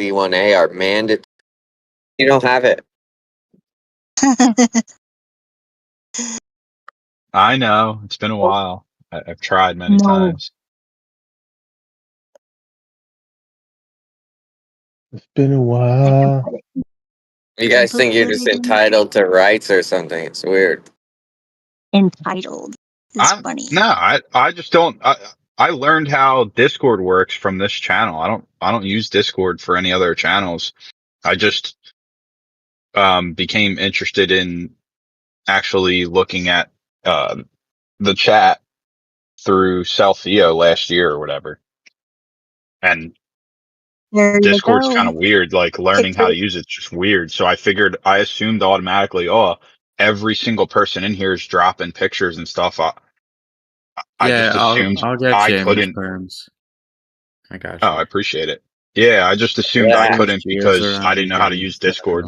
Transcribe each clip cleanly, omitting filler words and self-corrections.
C1A are mandatory. You don't have it. I know. It's been a while. I've tried many No. times. It's been a while. You guys think you're just entitled to rights or something? It's weird. Entitled. It's funny. No, I just don't. I learned how Discord works from this channel. I don't use Discord for any other channels. I just became interested in actually looking at the chat through Self-EO last year or whatever. And Discord's kind of weird, like learning how to use it's just weird. So I assumed automatically, every single person in here is dropping pictures and stuff. I just assumed I'll get I you couldn't. Perms. I got you. Oh, I appreciate it. Yeah, I just assumed I couldn't because I didn't know how to use Discord.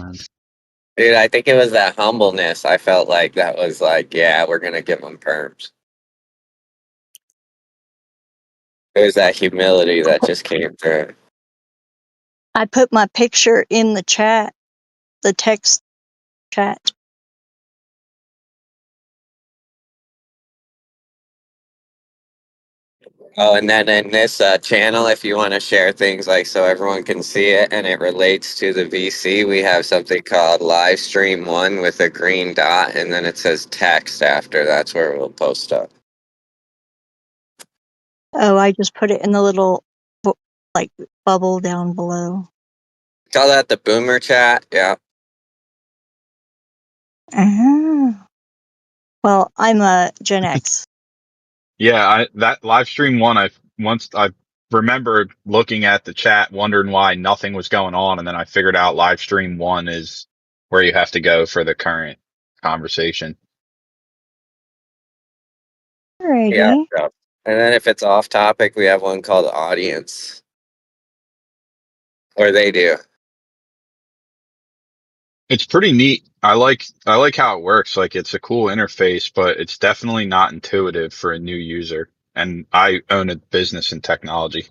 Dude, I think it was that humbleness. I felt like that was like, yeah, we're going to give them perms. It was that humility that just came through. I put my picture in the chat, the text chat. Oh, and then in this channel, if you want to share things like so everyone can see it and it relates to the VC, we have something called live stream 1 with a green dot, and then it says text after. That's where we'll post stuff. Oh, I just put it in the little bubble down below. Call that the boomer chat. Yeah. Well, I'm a Gen X. Yeah, that live stream one, I remember looking at the chat, wondering why nothing was going on, and then I figured out live stream 1 is where you have to go for the current conversation. Alrighty. Yeah. And then if it's off topic, we have one called audience. Or they do. It's pretty neat. I like how it works. Like, it's a cool interface, but it's definitely not intuitive for a new user. And I own a business in technology.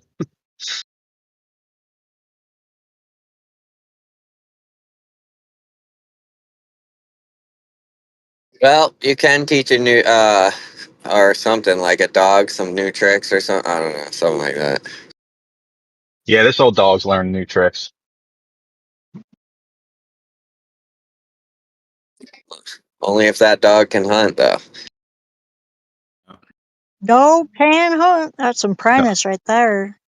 Well, you can teach a new, or something like a dog, some new tricks or something. I don't know, something like that. Yeah, this old dog's learning new tricks. Only if that dog can hunt, though. Dog can hunt. That's some Primus right there.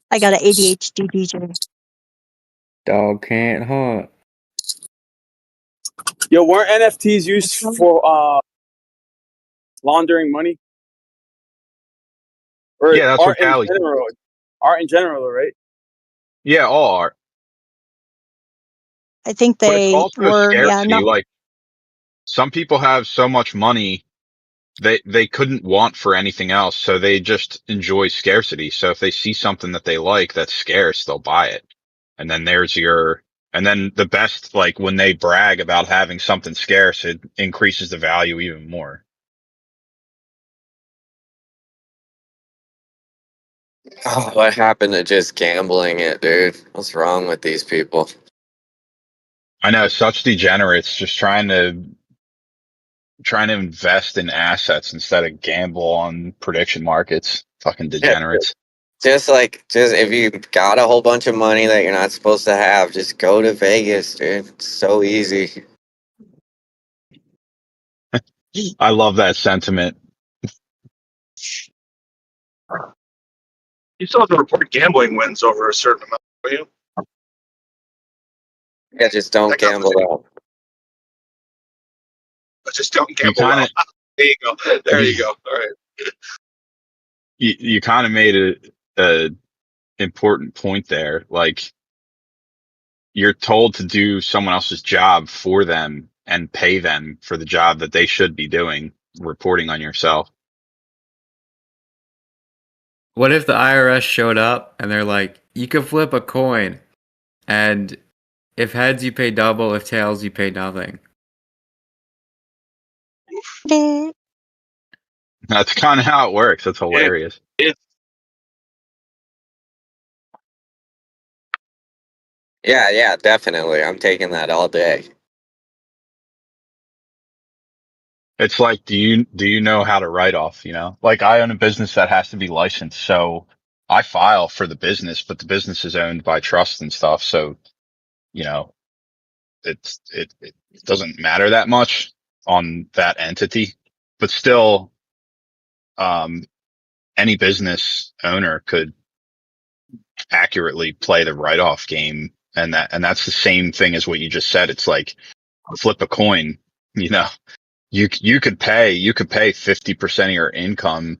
I got an ADHD DJ. Dog can't hunt. Yo, weren't NFTs used for laundering money? Or Yeah, that's what Callie. Art in general, right? Yeah, all art. I think But they it's also were. scarcity. Yeah, Like, some people have so much money they couldn't want for anything else, so they just enjoy scarcity. So if they see something that they like that's scarce, they'll buy it. And then and then the best, like, when they brag about having something scarce, it increases the value even more. Oh, what happened to just gambling it, dude? What's wrong with these people? I know, such degenerates, just trying to invest in assets instead of gamble on prediction markets. Fucking degenerates. Just if you got a whole bunch of money that you're not supposed to have, just go to Vegas, dude. It's so easy. I love that sentiment. You still have to report gambling wins over a certain amount, will you? Yeah, just don't gamble out. But just don't gamble out. There you go. There you go. All right. You kind of made a important point there. Like, you're told to do someone else's job for them and pay them for the job that they should be doing, reporting on yourself. What if the IRS showed up and they're like, you can flip a coin, and if heads you pay double, if tails you pay nothing? That's kind of how it works. That's hilarious. Yeah, definitely. I'm taking that all day. It's like, do you know how to write off, you know? Like I own a business that has to be licensed, so I file for the business, but the business is owned by trust and stuff. So, you know, it doesn't matter that much on that entity, but still, um, any business owner could accurately play the write-off game. And that's the same thing as what you just said. It's like flip a coin, you know, you could pay 50% of your income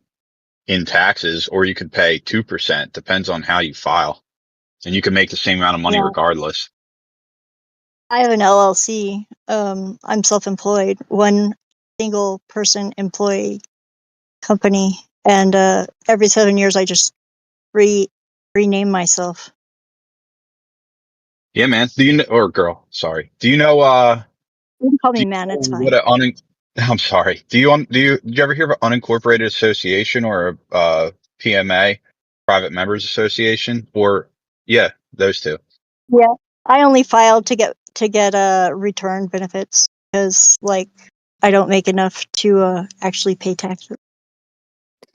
in taxes, or you could pay 2%, depends on how you file. And you can make the same amount of money Yeah. regardless. I have an LLC. I'm self-employed, one single person employee company, and every 7 years I just rename myself. Yeah, man. Do you know, or girl, sorry. Do you know, You can call do me you man, know it's what fine. I'm sorry. Did you ever hear of an unincorporated association or a PMA, private members association? Or, yeah, those two. Yeah, I only filed to get return benefits because like I don't make enough to actually pay taxes.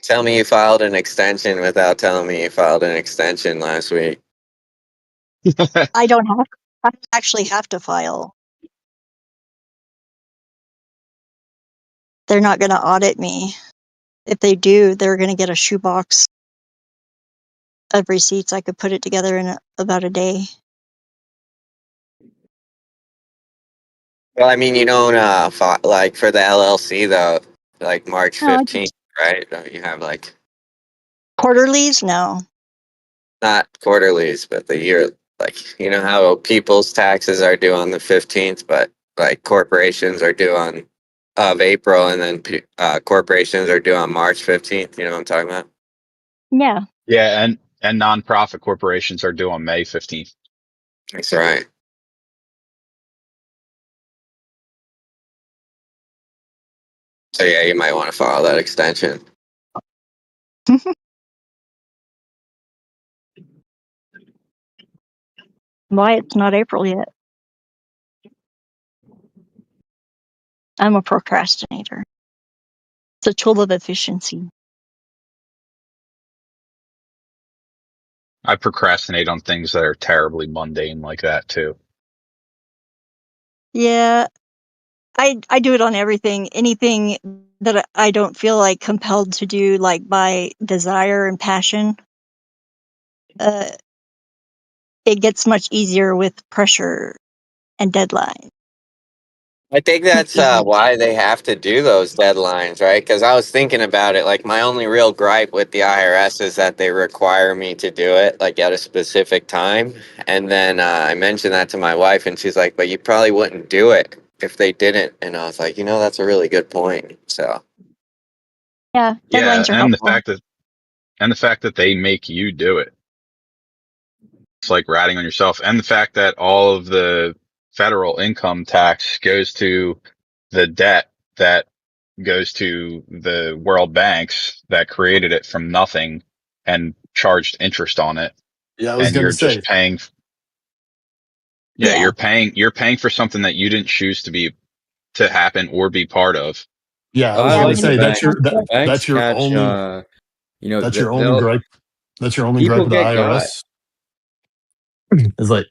Tell me you filed an extension without telling me you filed an extension last week. I don't have. I don't actually have to file. They're not going to audit me. If they do, they're going to get a shoebox of receipts. I could put it together in about a day. Well, I mean, you don't like for the LLC though, like March No, 15th, right? Don't you have like quarterlies? No. not quarterlies, but the year, like you know how people's taxes are due on the 15th, but like corporations are due on of April, and then corporations are due on March 15th. You know what I'm talking about? Yeah. Yeah. And nonprofit corporations are due on May 15th. That's right. So yeah, you might want to file that extension. Why it's not April yet? I'm a procrastinator. It's a tool of efficiency. I procrastinate on things that are terribly mundane like that too. Yeah, I do it on everything. Anything that I don't feel like compelled to do, like by desire and passion, uh, it gets much easier with pressure and deadline. I think that's why they have to do those deadlines, right? Because I was thinking about it. Like, my only real gripe with the IRS is that they require me to do it, like, at a specific time. And then I mentioned that to my wife, and she's like, but you probably wouldn't do it if they didn't. And I was like, that's a really good point. So, Yeah, Yeah. deadlines are helpful. And the fact that they make you do it. It's like ratting on yourself. And the fact that all of the federal income tax goes to the debt that goes to the world banks that created it from nothing and charged interest on it. Yeah, I was And gonna you're just say. paying. Yeah, Yeah. you're paying for something that you didn't choose to happen or be part of. Yeah, I Oh, was I gonna like the say banks. The banks that's your catch, only that's your only they'll gripe. That's your only gripe people with the get got. IRS. It's like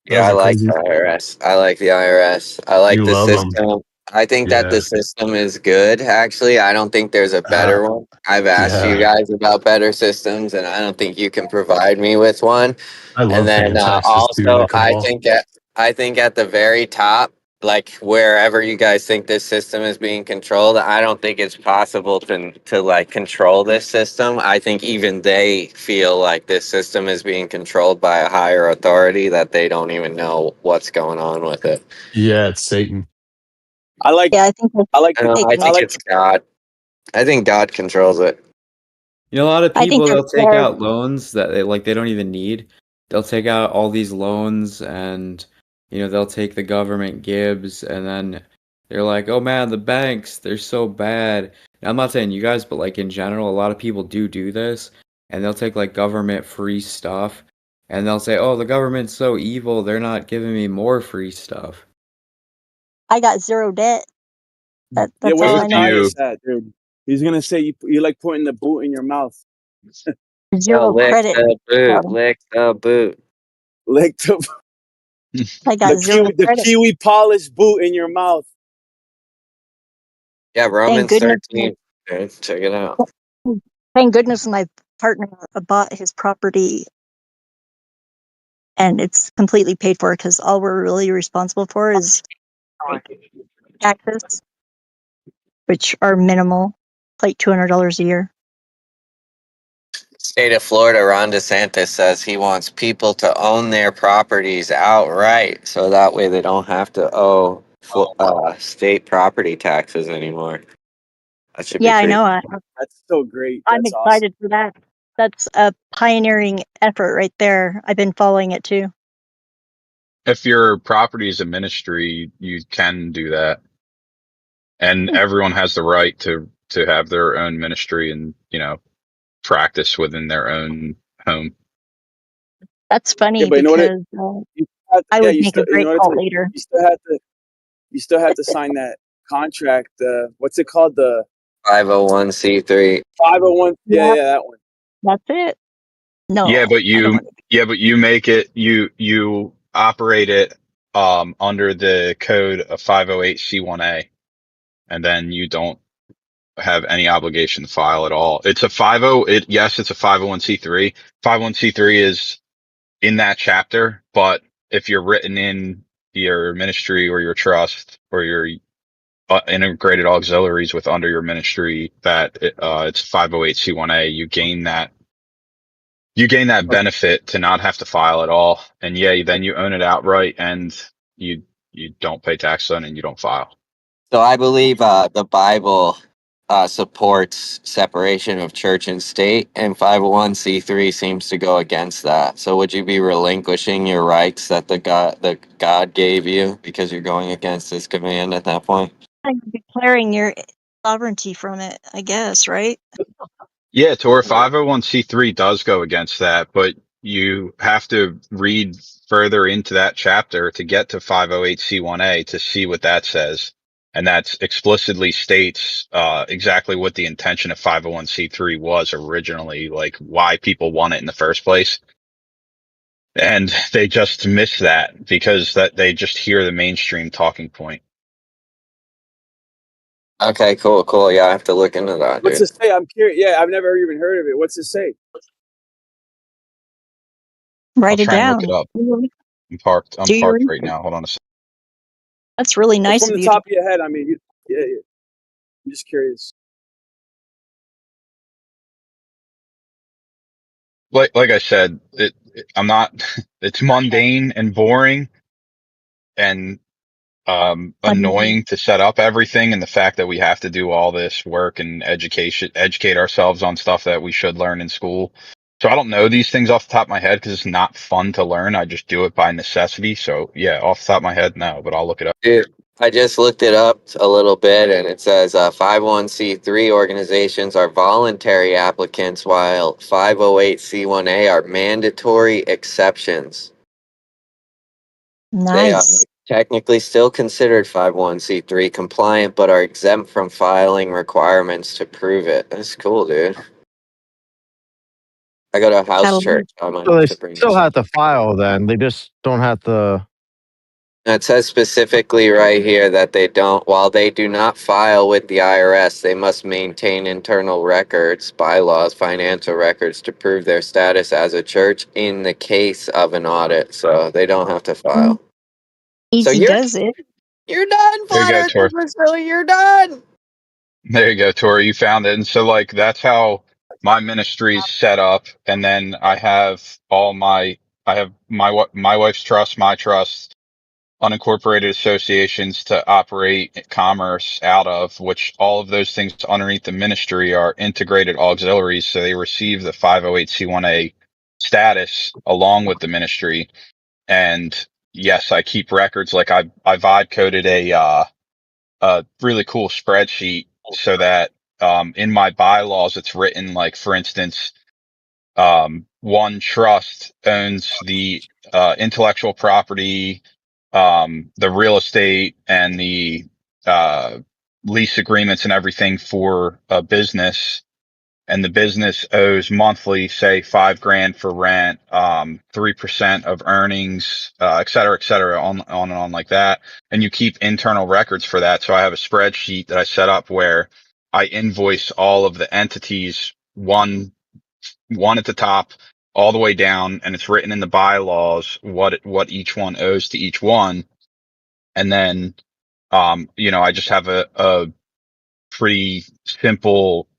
that yeah, was I like like crazy. the IRS. I like the IRS. I like You the love them. system. I think that Yeah. the system is good, actually. I don't think there's a Uh, better one. I've asked you yeah. guys about better systems, and I don't think you can provide me with one. I And love then paying taxes too, also, Nicole. I think at the very top, like wherever you guys think this system is being controlled, I don't think it's possible to like control this system. I think even they feel like this system is being controlled by a higher authority that they don't even know what's going on with it. Yeah, it's Satan. I like Yeah, I think I like I don't know. I I think like it's God. I think God controls it. A lot of I think people they're they'll take scared. out loans that they don't even need. They'll take out all these loans and they'll take the government gibs and then they're like, "Oh man, the banks, they're so bad." And I'm not saying you guys, but like in general, a lot of people do this and they'll take like government free stuff and they'll say, "Oh, the government's so evil. They're not giving me more free stuff." I got zero debt. Yeah, That's where's all Both I the know. you. kindness at, dude? He's gonna say you like putting the boot in your mouth. Oh, Zero credit. So lick the boot. Like I got zero the credit. kiwi polished boot in your mouth. Yeah, Thank Romans goodness. 13. Dude, check it out. Thank goodness my partner bought his property, and it's completely paid for because all we're really responsible for is taxes, which are minimal, like $200 a year. State of Florida, Ron DeSantis says he wants people to own their properties outright, so that way they don't have to owe state property taxes anymore. That should be Yeah, I pretty. know. That's so great. I'm That's awesome. excited for that. That's a pioneering effort right there. I've been following it too. If your property is a ministry, you can do that, and everyone has the right to have their own ministry and practice within their own home. That's Yeah, funny but you know what? because I would make a You know great what? cult leader. You still had to sign that contract. What's it called? The 501c3. 501. Yeah, Yep, yeah, that one. that's it. No, Yeah, but I don't want you make it you operate it under the code of 508c1a, and then you don't have any obligation to file at all. It's a 50 yes, it's a 501c3. 501c3 is in that chapter, but if you're written in your ministry or your trust or your integrated auxiliaries with under your ministry that it's 508c1a, you gain that benefit to not have to file at all. And yeah, then you own it outright and you don't pay tax on it and you don't file. So I believe the Bible supports separation of church and state, and 501c3 seems to go against that. So would you be relinquishing your rights that the God gave you because you're going against His command at that point? like declaring your sovereignty from it, I guess, right? Yeah, Tor 501c3 does go against that, but you have to read further into that chapter to get to 508c1a to see what that says. And that explicitly states exactly what the intention of 501c3 was originally, like why people want it in the first place. And they just miss that because that they just hear the mainstream talking point. Okay, cool. Yeah, I have to look into that, What's dude. it say? I'm curious. Yeah, I've never even heard of it. What's it say? I'll Write it try and look down. it up. I'm Do your parked right research. now. Hold on a second. That's really Just nice from of the you to top of your head. I mean, yeah. I'm just curious. Like I said, I'm not, it's mundane and boring and annoying to set up everything, and the fact that we have to do all this work and educate ourselves on stuff that we should learn in school. So I don't know these things off the top of my head because it's not fun to learn. I just do it by necessity. So yeah, off the top of my head, no, but I'll look it up. Dude, I just looked it up a little bit, and it says 501c3 organizations are voluntary applicants, while 508c1a are mandatory exceptions. They are nice. technically still considered 501c3 compliant, but are exempt from filing requirements to prove it. That's cool, dude. I go to a house Gotta love church. it. I might So they have to bring still this up. have to file then. They just don't have to. It says specifically right here that they don't, while they do not file with the IRS, they must maintain internal records, bylaws, financial records to prove their status as a church in the case of an audit. So they don't have to file. So Easy does it. you're done, There you Flat go, Earther Tor. Priscilla, you're done. There you go, Tori. You found it. And so like that's how my ministry's set up. And then I have my wife's trust, my trust, unincorporated associations to operate commerce out of, which all of those things underneath the ministry are integrated auxiliaries. So they receive the 508c1a status along with the ministry. And yes, I keep records. Like I vibe coded a really cool spreadsheet so that in my bylaws it's written, like for instance, one trust owns the intellectual property, the real estate, and the lease agreements and everything for a business, and the business owes monthly, say $5,000 for rent, 3% of earnings, et cetera, on and on like that. And you keep internal records for that. So I have a spreadsheet that I set up where I invoice all of the entities, one at the top all the way down, and it's written in the bylaws what each one owes to each one. And then, I just have a pretty simple,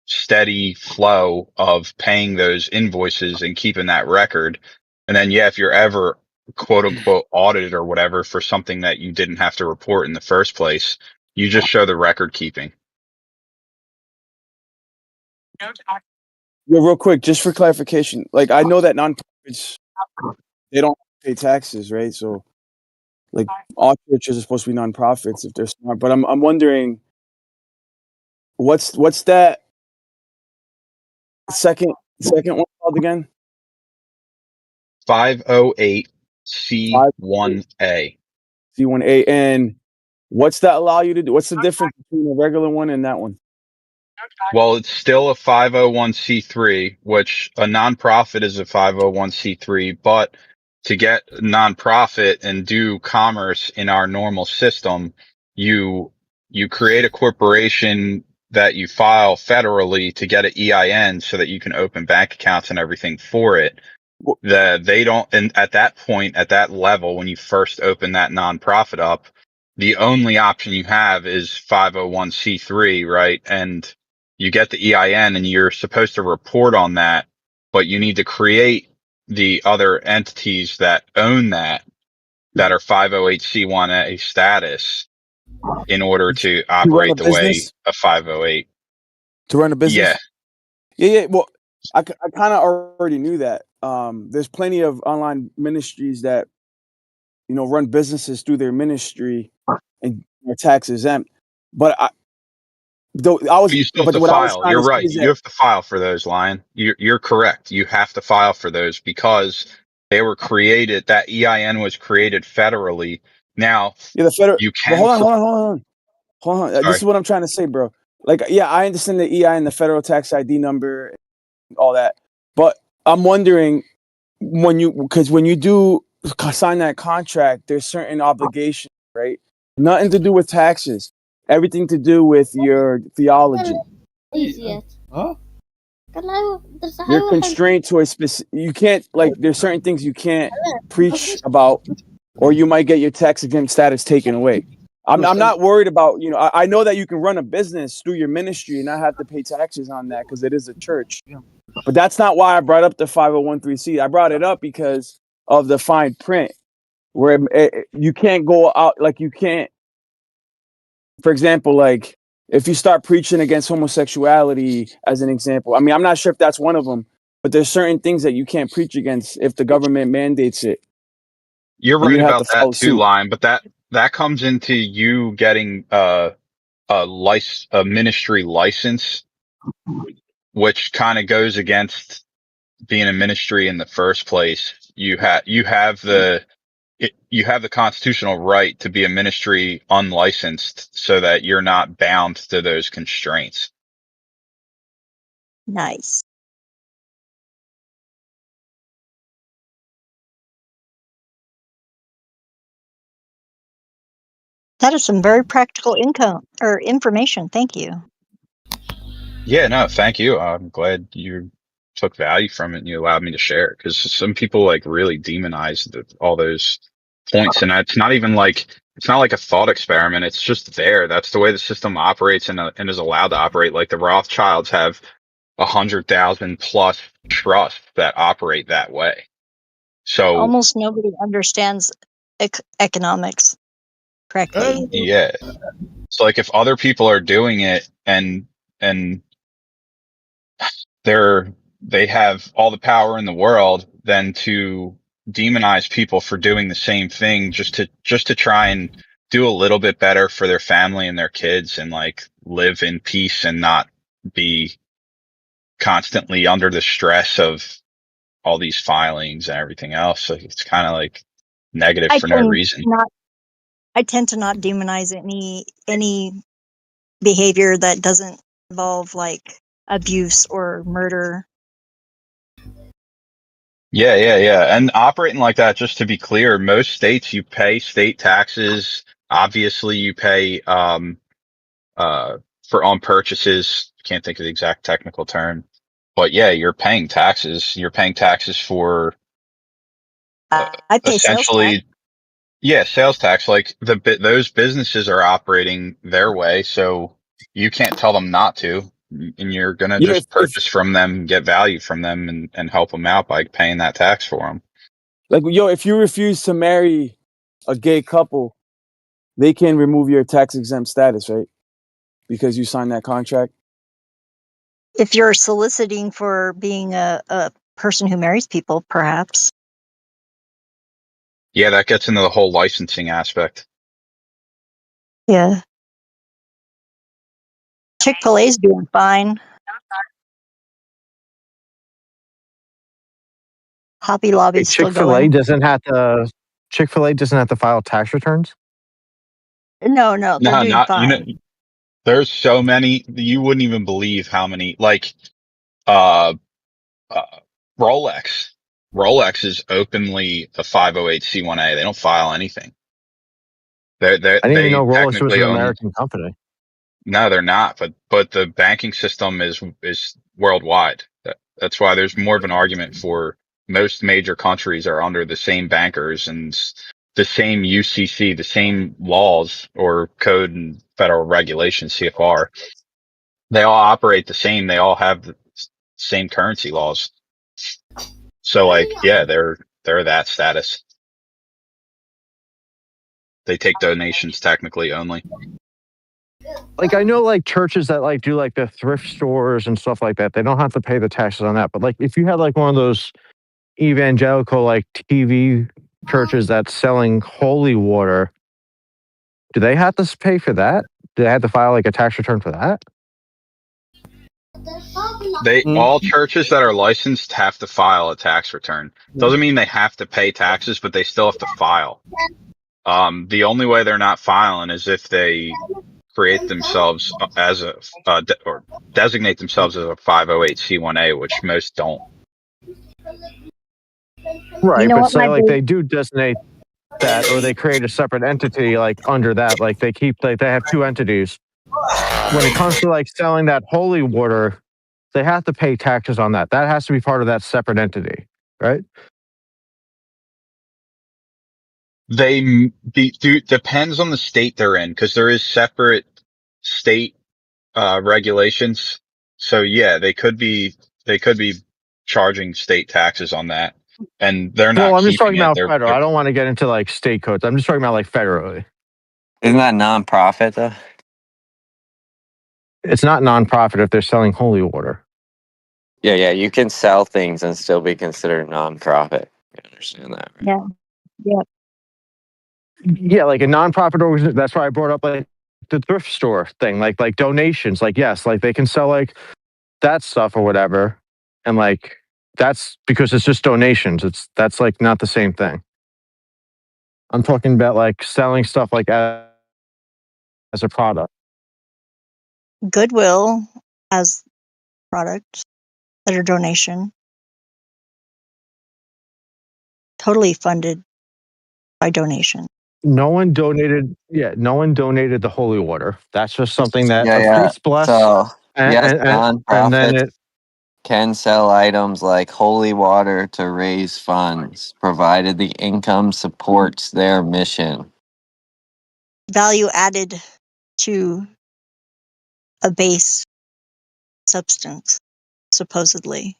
steady flow of paying those invoices and keeping that record. And then, if you're ever quote unquote audited or whatever for something that you didn't have to report in the first place, you just show the record keeping. Yeah, real quick, just for clarification, like I know that nonprofits, they don't pay taxes, right? So like all churches are supposed to be nonprofits if they're smart. But I'm wondering what's that second one called again? 508 C1A. C1A. And what's that allow you to do? What's the difference between a regular one and that one? Well, it's still a 501c3, which a nonprofit is a 501c3, but to get nonprofit and do commerce in our normal system, you create a corporation that you file federally to get an EIN so that you can open bank accounts and everything for it. They don't, and at that point, at that level, when you first open that nonprofit up, the only option you have is 501c3, right? And you get the EIN and you're supposed to report on that, but you need to create the other entities that own that are 508c1A status in order to To run a operate the way business? a 508. To run a business? Yeah. Yeah. Well, I kind of already knew that. There's plenty of online ministries that, run businesses through their ministry and are tax exempt. But You still have to what I was file. trying You're to say right. is You that have to file for those, Lion. You're correct. You have to file for those because they were created. That EIN was created federally. Now the federal. you But can. hold on. This Sorry. is what I'm trying to say, bro. Like, yeah, I understand the EIN, the federal tax ID number, all that. But I'm wondering when you do sign that contract, there's certain obligations, right? Nothing to do with taxes. Everything to do with your theology. You're constrained to a specific. You can't there's certain things you can't preach about, or you might get your tax exempt status taken away. I'm not worried about I know that you can run a business through your ministry and not have to pay taxes on that because it is a church. But that's not why I brought up the 501(c)(3). I brought it up because of the fine print, where you can't go out you can't. For example, if you start preaching against homosexuality, as an example, I mean, I'm not sure if that's one of them, but there's certain things that you can't preach against if the government mandates it. You're And right you have about to that follow too, suit. Lion. But that comes into you getting a ministry license, which kind of goes against being a ministry in the first place. You have the constitutional right to be a ministry unlicensed so that you're not bound to those constraints. Nice. That is some very practical information. Thank you. Yeah, no, thank you. I'm glad you took value from it and you allowed me to share it, because some people really demonize all those points, and it's not like a thought experiment. It's just there. That's the way the system operates and is allowed to operate. Like the Rothschilds have 100,000 plus trusts that operate that way. So Almost nobody understands economics correctly. yeah, it's like if other people are doing it and they have all the power in the world, then to demonize people for doing the same thing just to try and do a little bit better for their family and their kids and live in peace and not be constantly under the stress of all these filings and everything else. So it's kind of like negative I for no tend reason. not. I tend to not demonize any behavior that doesn't involve like abuse or murder. Yeah. And operating like that, just to be clear, most states you pay state taxes. Obviously, you pay for on purchases. Can't think of the exact technical term, but yeah, you're paying taxes. You're paying taxes for I pay sales tax. essentially, yeah, sales tax. Like those businesses are operating their way, so you can't tell them not to, and you're gonna Yeah, just purchase from them, get value from them, and help them out by paying that tax for them. like if you refuse to marry a gay couple, they can remove your tax exempt status, right? Because you signed that contract. If you're soliciting for being a person who marries people, perhaps. Yeah, that gets into the whole licensing aspect. Yeah. Chick-fil-A's doing fine. Hobby Lobby's still Chick-fil-A going. doesn't have to. Chick-fil-A doesn't have to file tax returns. No, they're No, doing not fine. there's so many you wouldn't even believe how many. Like uh, uh Rolex. Rolex is openly a 508c1a. They don't file anything. I didn't even They know Rolex was technically an own. American company. No, they're not. But the banking system is worldwide. That's why there's more of an argument for most major countries are under the same bankers and the same UCC, the same laws or code and federal regulations, CFR. They all operate the same. They all have the same currency laws. So like, yeah, they're that status. They take donations technically only. Like I know like churches that like do like the thrift stores and stuff like that, they don't have to pay the taxes on that. But like if you had like one of those evangelical like TV churches that's selling holy water, do they have to pay for that? Do they have to file like a tax return for that? All churches that are licensed have to file a tax return. Doesn't mean they have to pay taxes, but they still have to file. The only way they're not filing is if they create themselves as or designate themselves as a 508c1a, which most don't. Right, You know but what, say like they do designate that, or they create a separate entity like under that, like they keep like they have two entities. When it comes to like selling that holy water, they have to pay taxes on that. That has to be part of that separate entity, right? Depends on the state they're in, because there is separate state regulations. So yeah, they could be charging state taxes on that, and they're Well, not I'm just talking keeping it. about federal. I don't want to get into like state codes. I'm just talking about like federally. Isn't that nonprofit though? It's not nonprofit if they're selling holy water. Yeah. You can sell things and still be considered nonprofit. You understand that, right? Yeah. Yeah, like a nonprofit organization. That's why I brought up like the thrift store thing, like donations. Like yes, like they can sell like that stuff or whatever, and like that's because it's just donations. That's like not the same thing. I'm talking about like selling stuff like as a product. Goodwill has products that are donation. Totally funded by donation. No one donated. Yeah, no one donated the holy water. That's just something that a Yeah. priest bless, So yes, and then nonprofits it. can sell items like holy water to raise funds, provided the income supports their mission. Value added to a base substance, supposedly,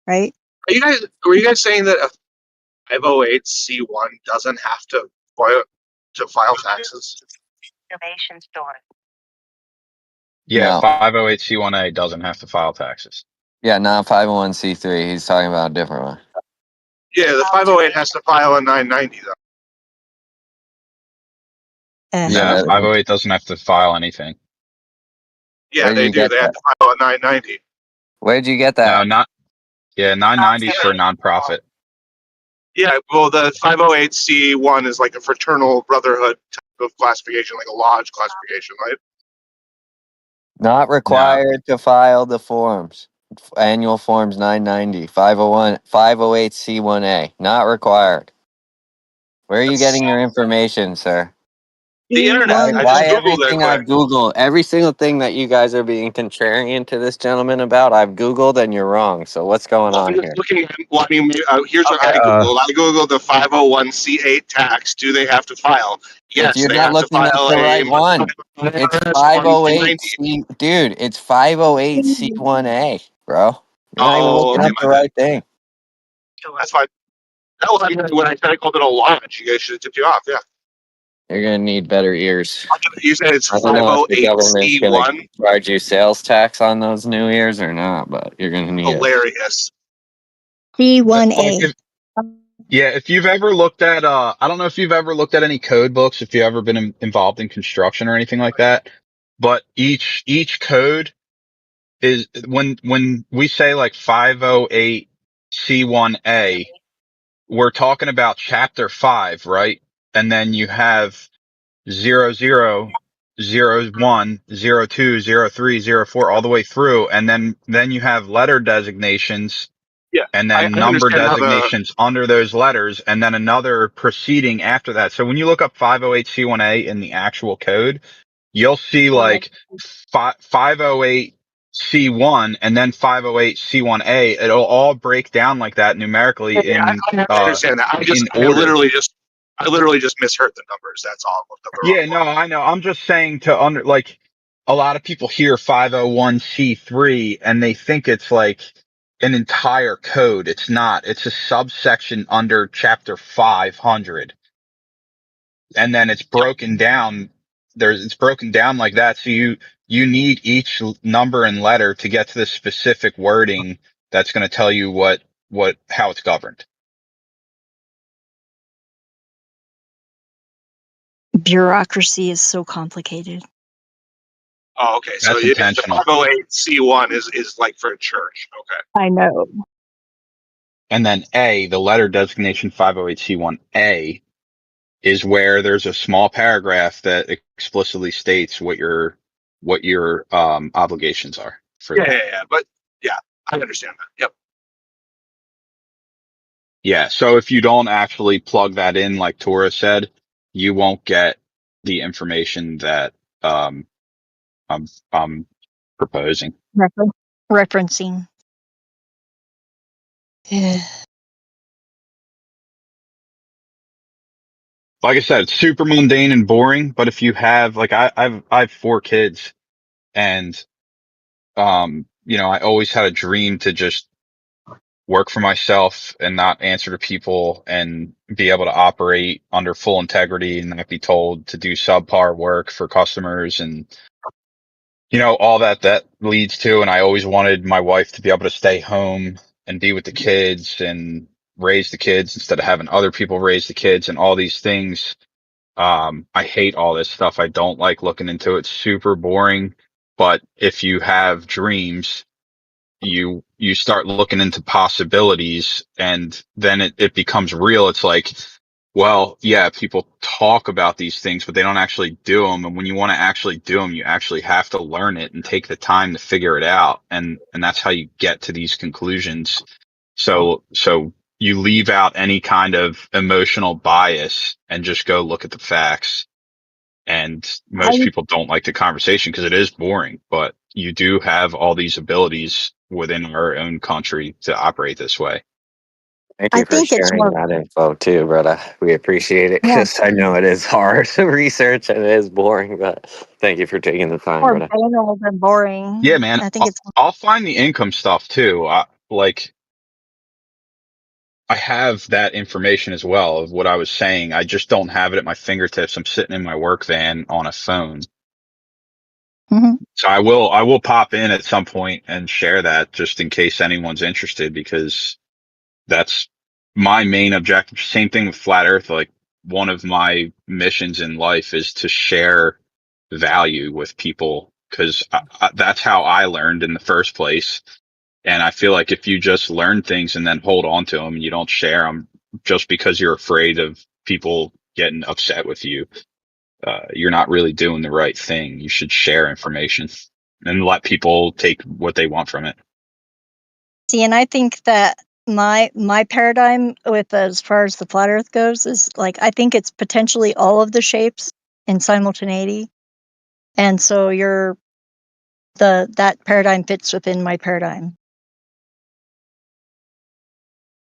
right? Were you guys saying that a 508c1 doesn't have to file taxes? Yeah, No. 508c1a doesn't have to file taxes. Yeah, not 501c3. He's talking about a different one. Yeah, the 508 has to file a 990 though. No, Yeah. 508 doesn't have to file anything. Yeah, Where do they you do. get They have that? to file a 990. Where'd you get No, that? not 990 is for a nonprofit. Yeah, well, the 508c1 is like a fraternal brotherhood type of classification, like a lodge classification, right? Not No, required to file the forms. Annual forms 990, 501, 508C1A. Not required. Where are you That's getting your information, sir? the internet. I Why just Googled it everything quick. I've Googled, every single thing that you guys are being contrarian to this gentleman about, I've Googled and you're wrong. So what's going Well, I'm on just here? looking at, well, I mean, here's what Okay. I Googled. I Googled the 501c8 tax. Do they have to file? If Yes, you're they not have to looking at file the a right one, it's IRS form 1090. 508C, dude, it's 508C1A, bro. You're not even Oh, looking okay, up the my bad. right thing. That's fine. No, I mean, when I said I called it a lodge, you guys should have tipped you off. Yeah. You're gonna need better ears. You said it's I don't know if the government's gonna 508c1. charge you sales tax on those new ears or not, but you're gonna need it. Hilarious. like C1A. if you've ever looked at, I don't know if you've ever looked at any code books, if you've ever been involved in construction or anything like that, but each code is when we say like 508C1A, we're talking about chapter 5, right? And then you have 00, 01, 02, 03, 04, all the way through. And then you have letter designations Yeah, and I then number understand how the designations under those letters and then another proceeding after that. So when you look up 508C1A in the actual code, you'll see like 508C1 and then 508C1A. It'll all break down like that numerically yeah, I understand that. in order. I literally just misheard the numbers. That's all. I looked up the wrong Yeah, no, one. I know. I'm just saying a lot of people hear 501C3 and they think it's like an entire code. It's not. It's a subsection under chapter 500. And then it's broken down. It's broken down like that. So you need each number and letter to get to the specific wording that's going to tell you how it's governed. Bureaucracy is so complicated. Oh, okay. So That's the intentional. 508c1 is like for a church. Okay. I know. And then the letter designation 508C1A is where there's a small paragraph that explicitly states what your obligations are for that. Yeah. But yeah, I understand that. Yep. Yeah. So if you don't actually plug that in, like Tora said, you won't get the information that I'm proposing. Referencing. Yeah. Like I said, it's super mundane and boring. But if you have I have 4 kids, and I always had a dream to just work for myself and not answer to people and be able to operate under full integrity and not be told to do subpar work for customers and all that leads to. And I always wanted my wife to be able to stay home and be with the kids and raise the kids instead of having other people raise the kids and all these things. I hate all this stuff. I don't like looking into it. It's super boring. But if you have dreams, you start looking into possibilities, and then it becomes real. It's like, well, yeah, people talk about these things, but they don't actually do them. And when you want to actually do them, you actually have to learn it and take the time to figure it out. And that's how you get to these conclusions. So you leave out any kind of emotional bias and just go look at the facts. And most people don't like the conversation because it is boring, but you do have all these abilities within our own country to operate this way. Thank I you for think it's sharing more. that info too, brother. We appreciate it More, because I know it is hard to research and it is boring, but thank you for taking the time, more brother. banal than boring. Yeah, man. I think it's. I'll find the income stuff too. I have that information as well of what I was saying. I just don't have it at my fingertips. I'm sitting in my work van on a phone. Mm-hmm. So I will pop in at some point and share that just in case anyone's interested, because that's my main objective. Same thing with Flat Earth. Like, one of my missions in life is to share value with people, because that's how I learned in the first place. And I feel like if you just learn things and then hold on to them and you don't share them just because you're afraid of people getting upset with you, you're not really doing the right thing. You should share information and let people take what they want from it. See, and I think that my paradigm with as far as the flat Earth goes is like I think it's potentially all of the shapes in simultaneity, and so that paradigm fits within my paradigm.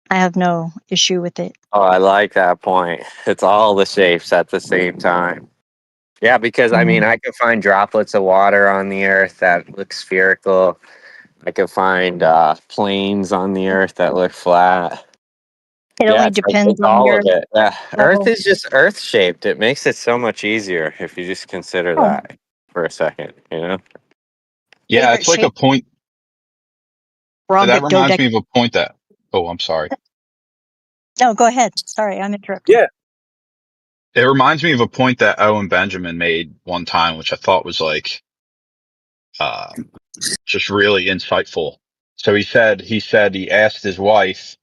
I have no issue with it. Oh, I like that point. It's all the shapes at the same time. Yeah, because I mean, I could find droplets of water on the Earth that look spherical. I could find planes on the Earth that look flat. It Yeah, only it's like depends it's on all your of it. Yeah. Earth level. is just Earth shaped. It makes it so much easier if you just consider Oh, that for a second, you know? Yeah, favorite it's like a shape, point. That rhombic reminds me dodeca. of a point that, oh, I'm sorry. No, go ahead. Sorry, I'm interrupting. Yeah. It reminds me of a point that Owen Benjamin made one time, which I thought was like, just really insightful. So he asked his wife,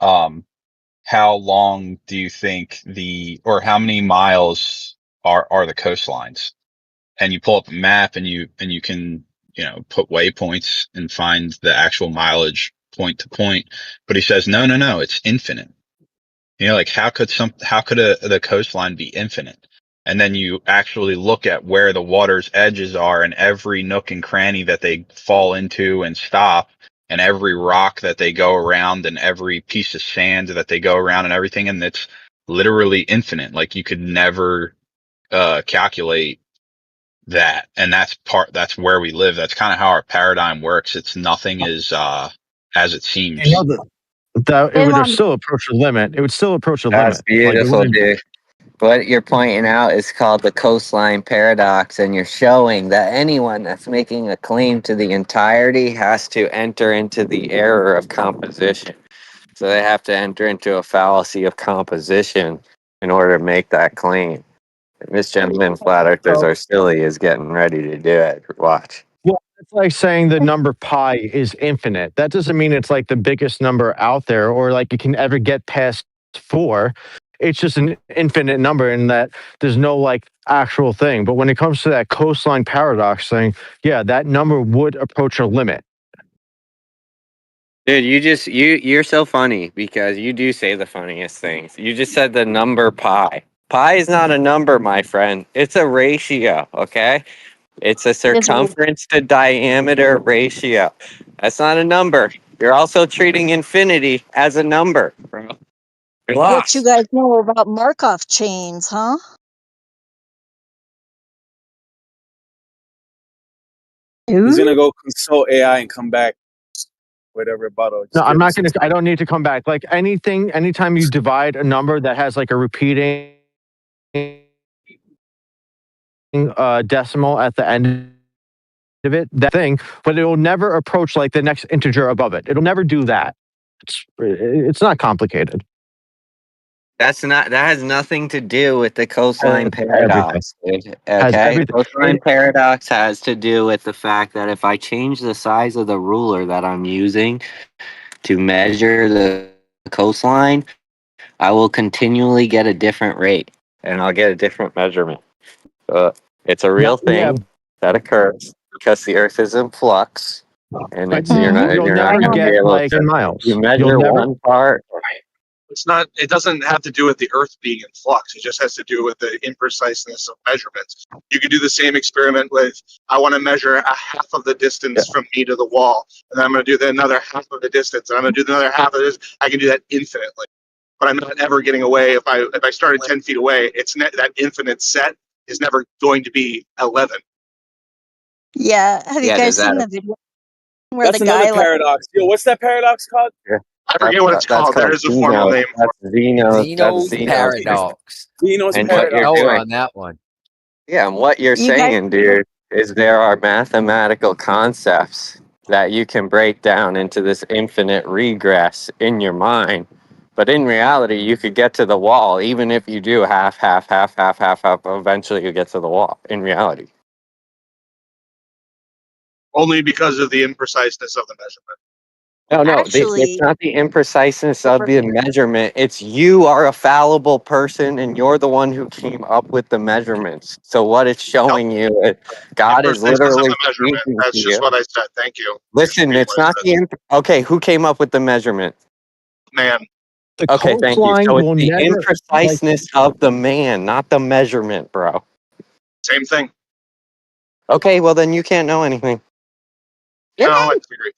how long do you think or how many miles are the coastlines? And you pull up a map and you can, put waypoints and find the actual mileage point to point. But he says, no, it's infinite. Like how could the coastline be infinite? And then you actually look at where the water's edges are and every nook and cranny that they fall into and stop and every rock that they go around and every piece of sand that they go around and everything. And it's literally infinite. Like you could never, calculate that. And that's where we live. That's kind of how our paradigm works. It's nothing is, as it You know seems. that it And would Mom, still approach a limit. It would still approach a That's limit. Like it beautiful, wouldn't. dude. What you're pointing out is called the coastline paradox, and you're showing that anyone that's making a claim to the entirety has to enter into the error of composition. So they have to enter into a fallacy of composition in order to make that claim. And this gentleman, flat earthers are silly, is getting ready to do it. Watch. Well, it's like saying the number pi is infinite. That doesn't mean it's like the biggest number out there or like it can ever get past 4. It's just an infinite number in that there's no like actual thing. But when it comes to that coastline paradox thing, yeah, that number would approach a limit. Dude, you're so funny because you do say the funniest things. You just said the number pi. Pi is not a number, my friend. It's a ratio, okay? It's a it is a circumference to diameter ratio. That's not a number. You're also treating infinity as a number, bro. You're what you lost. guys know about Markov chains, huh? He's Ooh. gonna go consult AI and come back with a rebuttal. No, Just I'm give not us going to, I don't need to come back. Like anytime you divide a number that has like a repeating decimal at the end of it, that thing, but it will never approach like the next integer above it. It'll never do that. It's not complicated. That has nothing to do with the coastline Everything paradox, dude. has Okay? everything. Coastline paradox has to do with the fact that if I change the size of the ruler that I'm using to measure the coastline, I will continually get a different rate and I'll get a different measurement. It's a real Yeah, thing that occurs because the earth is in flux and but it's you're not Mm-hmm. you'll you're I not never going to know. be get able like to, 10 you miles. You'll measure never. one part. It's not. It doesn't have to do with the Earth being in flux. It just has to do with the impreciseness of measurements. You could do the same experiment with. I want to measure a half of the distance from me to the wall, and then I'm going to do another half of the distance, and I'm going to do another half of this. I can do that infinitely, but I'm not ever getting away. If I started 10 feet away, that infinite set is never going to be 11. Yeah. Have you Yeah, guys does seen that? the video where the That's another guy like paradox. Yo, what's that paradox called? Yeah, I forget what it's that's called. There called is a formal Zeno. name for That's Zeno. That's Zeno's Zeno's. paradox. Zeno's And Take what you're paradox. note doing, on that one. yeah, and what you're you guys? saying, dude, is there are mathematical concepts that you can break down into this infinite regress in your mind. But in reality, you could get to the wall, even if you do half, half, half, half, half, half. Eventually, you get to the wall. In reality, only because of the impreciseness of the measurement. No, Actually, it's not the impreciseness of the measurement. It's you are a fallible person, and you're the one who came up with the measurements. So what it's showing you, God is Impreciseness of literally the measurement. speaking That's to just you. what I said. Thank you. Listen, Repeat it's what I not said. the okay. Who came up with the measurement? Man, The Okay, thank you. coastline So it's will the never like. impreciseness of the man, not the measurement, bro. same thing. Okay, well then you can't know anything. No, I disagree.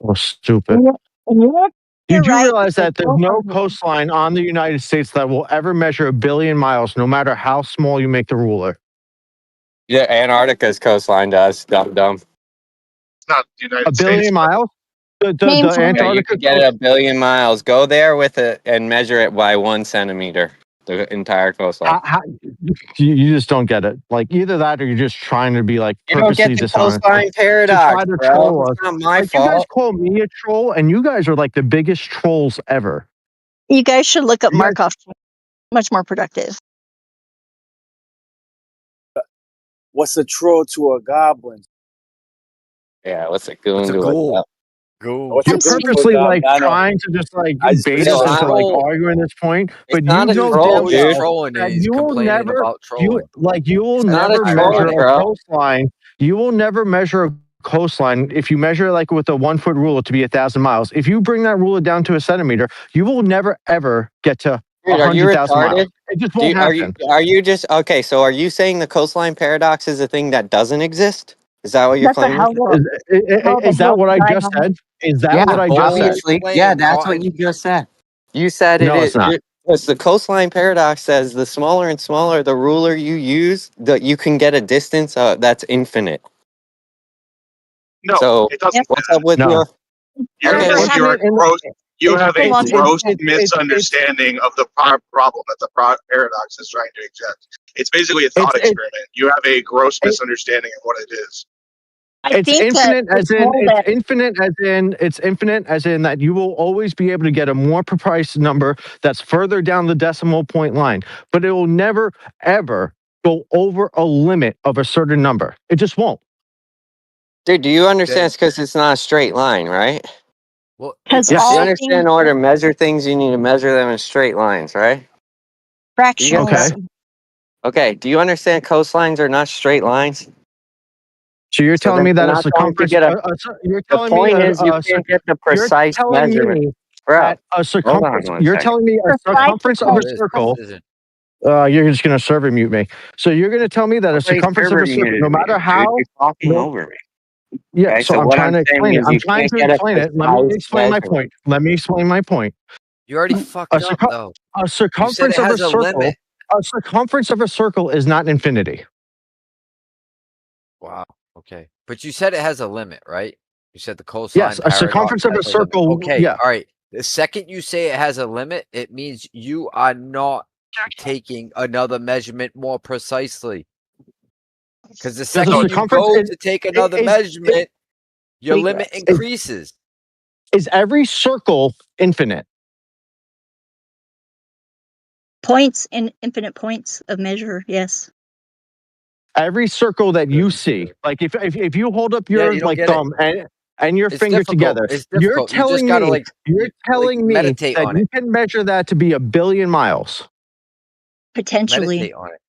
Oh, stupid. you're You do right. realize but that there's both no of them- coastline on the United States that will ever measure 1 billion miles, no matter how small you make the ruler. Yeah, Antarctica's coastline does. Dumb. It's not the United 1 States. billion miles? The Name some- Yeah, you Antarctica could get it 1 billion miles. Go there with it and measure it by 1 centimeter. The entire coastline. you just don't get it. Like either that, or you're just trying to be like You don't get purposely the dishonest coastline to try paradox, to bro. troll us. It's not my Like you guys fault. call me a troll, and you guys are like the biggest trolls ever. You guys should look up You guys- Markov. Much more productive. What's a troll to a goblin? Yeah, what's a goon What's a to goal? it? Go. What's You're a goon to a purposely goblin? like I know. trying to just like I just- bait It's us not into a like troll. arguing this point, It's but not you a know troll, damn He's dude. well trolling that and he's you will complaining never about trolling. you will It's not never a troll, measure a bro. coastline. You will never measure a coastline if you measure like with a 1 foot ruler to be 1,000 miles. If you bring that ruler down to a centimeter, you will never ever get to Dude, are you 100,000 miles. retarded? It just won't happen. Are you just okay? So are you saying the coastline paradox is a thing that doesn't exist? Is that what you're That's a claiming? hell of Is that what I just said? Is that what I just said? Obviously. Claim, Yeah, that's what Cotton. you just said. You said it No, is. it's not. Because the coastline paradox says the smaller and smaller the ruler you use, you can get a distance that's infinite. No, So it doesn't. what's up with No. your? You're, Okay, Remember, you're infinite in gross. You it's- have a it's- gross it's- misunderstanding of the problem that the paradox is trying to exempt. It's basically a thought It's- experiment. You have a gross misunderstanding of what it is. I It's think infinite that as in it's infinite as in that you will always be able to get a more precise number that's further down the decimal point line, but it will never ever go over a limit of a certain number. It just won't. dude, do you understand? Then- It's because it's not a straight line, right? Well, because Yes. You all understand? things In order to measure things, you need to measure them in straight lines, right? fractional. Okay. Okay. Do you understand? Coastlines are not straight lines. So you're So telling then me you're that a not going to circumference? get You're The telling me point is, you can't get the you're precise telling measurement, me bro. that a circumference. one You're second. telling me a Precise circumference of a is- circle. isn't. You're just going to server mute me. So you're going to tell me that a Nobody's circumference of a circle, muted no me, matter dude. how. You're talking no- over me. Yeah, Okay, so so I'm what trying to I'm saying explain it. is I'm you trying can't to get a explain it. Let me precise explain my measurement. point. Let me explain my point. You already fucked A, up circum- though. a You said circumference it of a has a circle. limit. A circumference of a circle is not infinity. Wow. Okay. But you said it has a limit, right? You said the coastline Yes, a paradox circumference of a has limit. circle. Okay. Yeah. All right. The second you say it has a limit, it means you are not taking another measurement more precisely. Because the second you circumference go is- to take another is- measurement, your Regress. limit increases. Is every circle infinite? Points in infinite points of measure. Yes. Every circle that you see, like if you hold up your you don't like get it. thumb and your It's finger difficult. together, It's you're difficult. You just telling gotta, me like, you're telling me meditate that on you it. can measure that to be 1 billion miles. Potentially. Meditate on it.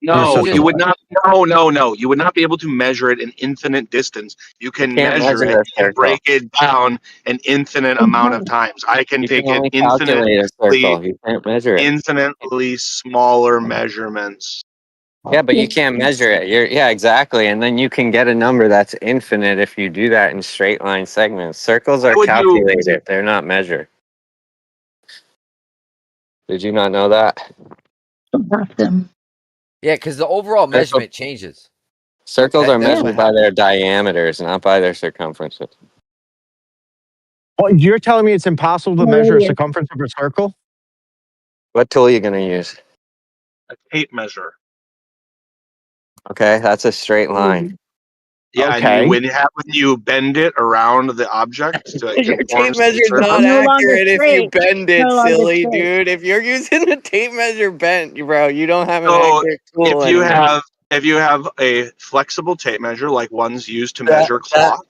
No, such a you would liar. not. No. You would not be able to measure it an infinite distance. You can Can't measure measure it a and break it down an infinite amount of times. I can You take can an only calculate a circle. You can't measure it. infinitely smaller measurements. Yeah, but you can't measure it. Yeah, exactly. And then you can get a number that's infinite if you do that in straight line segments. Circles are How would you- calculated. They're not measured. Did you not know that? Them. Yeah, because the overall measurement changes. Circles are That's measured what by their diameters, not by their circumferences. Well, you're telling me it's impossible to measure a circumference of a circle? What tool are you going to use? A tape measure. Okay, that's a straight line. Yeah, Okay. and when you bend it around the object, so it Your tape conforms to the measure's circle. not No longer accurate if you straight. bend it, No longer silly straight. dude. If you're using the tape measure bent, bro, you don't have an So accurate tool if you anymore. have If you have a flexible tape measure, like ones used to That, measure cloth,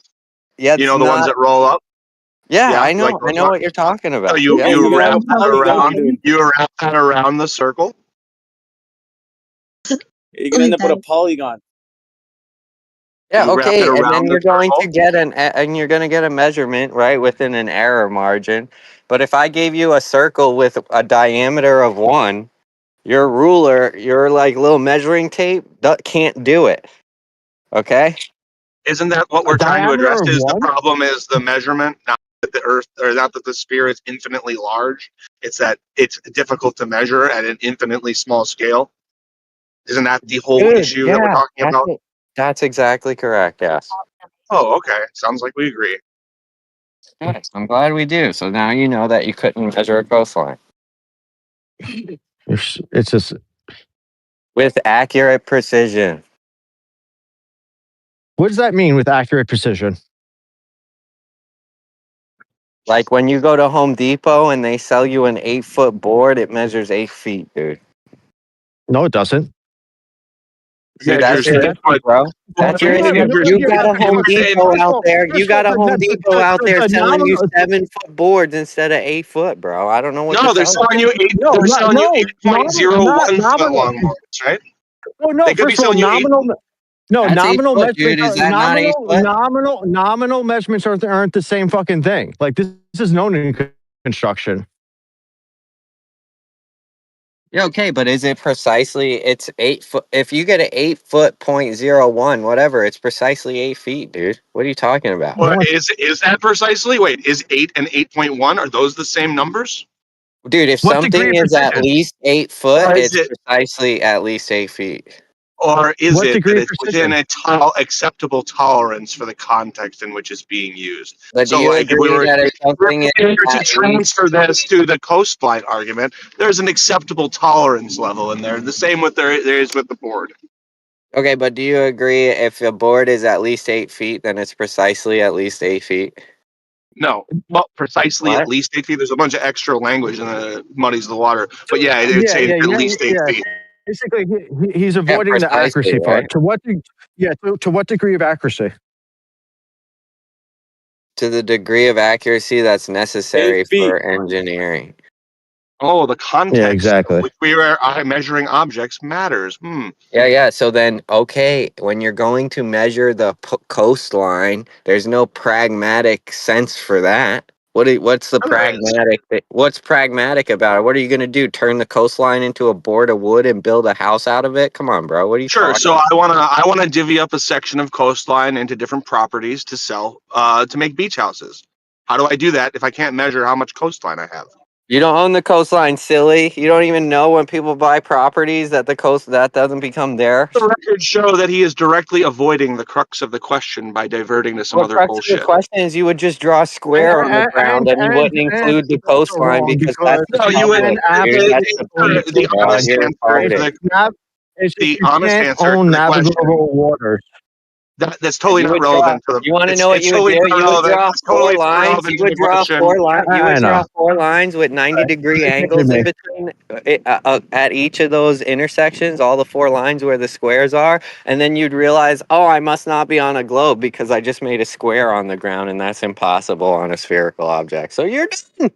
yeah, you it's know, the ones not. that roll up. Yeah, I Like know. I those know ones. what you're talking So about. you Yeah. And you you get a wrap that polygon, around. dude. You wrap that around the circle. You're gonna end up with a polygon. Yeah, You wrap it okay, and then around the you're going circle. to get a measurement, right, within an error margin. But if I gave you a circle with a diameter of 1, your ruler, your like little measuring tape can't do it. Okay? Isn't that what A we're trying to address? diameter of Is the 1? problem is the measurement, not that the Earth or not that the sphere is infinitely large. It's that it's difficult to measure at an infinitely small scale. Isn't that the whole Dude, issue that we're yeah, talking about? that's exactly correct. Yes. Oh, okay. Sounds like we agree. Yes, I'm glad we do. So now you know that you couldn't measure a coastline It's just with accurate precision. what does that mean with accurate precision? Like when you go to Home Depot and they sell you an 8-foot board, it measures 8 feet, dude. No, it doesn't. Dude, that's Measures your 8 foot. bro. That's your You're not- issue. you're You not- got a Home first Depot of out all- there. first You of all, got a Home Depot out there the selling you nominal- 7-foot boards instead of 8-foot, bro. I don't know what No, to they're tell you. selling you eight. No, They're selling you not 8.01 foot nominal. long boards, right? Oh no! They could be First of all, selling you eight. That's 8 nominal foot, dude. measurements. Is that not 8 foot? Nominal measurements aren't the same fucking thing. Like this is known in construction. Yeah, okay, but is it precisely? It's 8 foot. If you get an 8 foot .01, whatever, it's precisely 8 feet, dude. What are you talking about? What is that precisely? Wait, is 8 and 8.1 are those the same numbers? Dude, if What degree something of is at precision? least 8 foot, Or is it's it precisely at least 8 feet. or is What it degree that of it's within precision? a acceptable tolerance for the context in which it's being used? But do So, you like, if we agree were that if something is to at least transfer this to the coastline argument, there's an acceptable tolerance level in there. The same with there is with the board. okay, but do you agree if a board is at least 8 feet, then it's precisely at least 8 feet? No, well, precisely at What? least 8 feet. There's a bunch of extra language and it muddies the water. But yeah, it's Yeah, saying yeah, at yeah, least 8 feet. Basically, he's Yeah, avoiding the precisely, accuracy right? part. To what degree of accuracy? To the degree of accuracy that's necessary 8 feet. for engineering. Oh, the context Yeah, exactly. in which we are measuring objects matters. Yeah, yeah. So then, okay, when you're going to measure the coastline, there's no pragmatic sense for that. What's the There is. pragmatic? What's pragmatic about it? What are you gonna do? Turn the coastline into a board of wood and build a house out of it? Come on, bro. What are you Sure. talking So about? I wanna divvy up a section of coastline into different properties to sell to make beach houses. How do I do that if I can't measure how much coastline I have? You don't own the coastline, silly. You don't even know when people buy properties that the coast that doesn't become theirs. The records show that he is directly avoiding the crux of the question by diverting to some The other crux of the bullshit. question is you would just draw a square on the ground and you wouldn't include the it's also coastline wrong because because that's No, the you would. public, dude. That's the people, The bro. honest You're answer to retarded. the you honest can't answer own to the question. navigable waters. That's totally You not would draw. relevant to the. You want to know what It's you would totally do? not You would relevant. draw It's 4 totally not lines. relevant You to would the draw question. 4 lines. You I would know. draw 4 lines with 90-degree angles in between at each of those intersections. All the 4 lines where the squares are, and then you'd realize, oh, I must not be on a globe because I just made a square on the ground, and that's impossible on a spherical object. So you're done.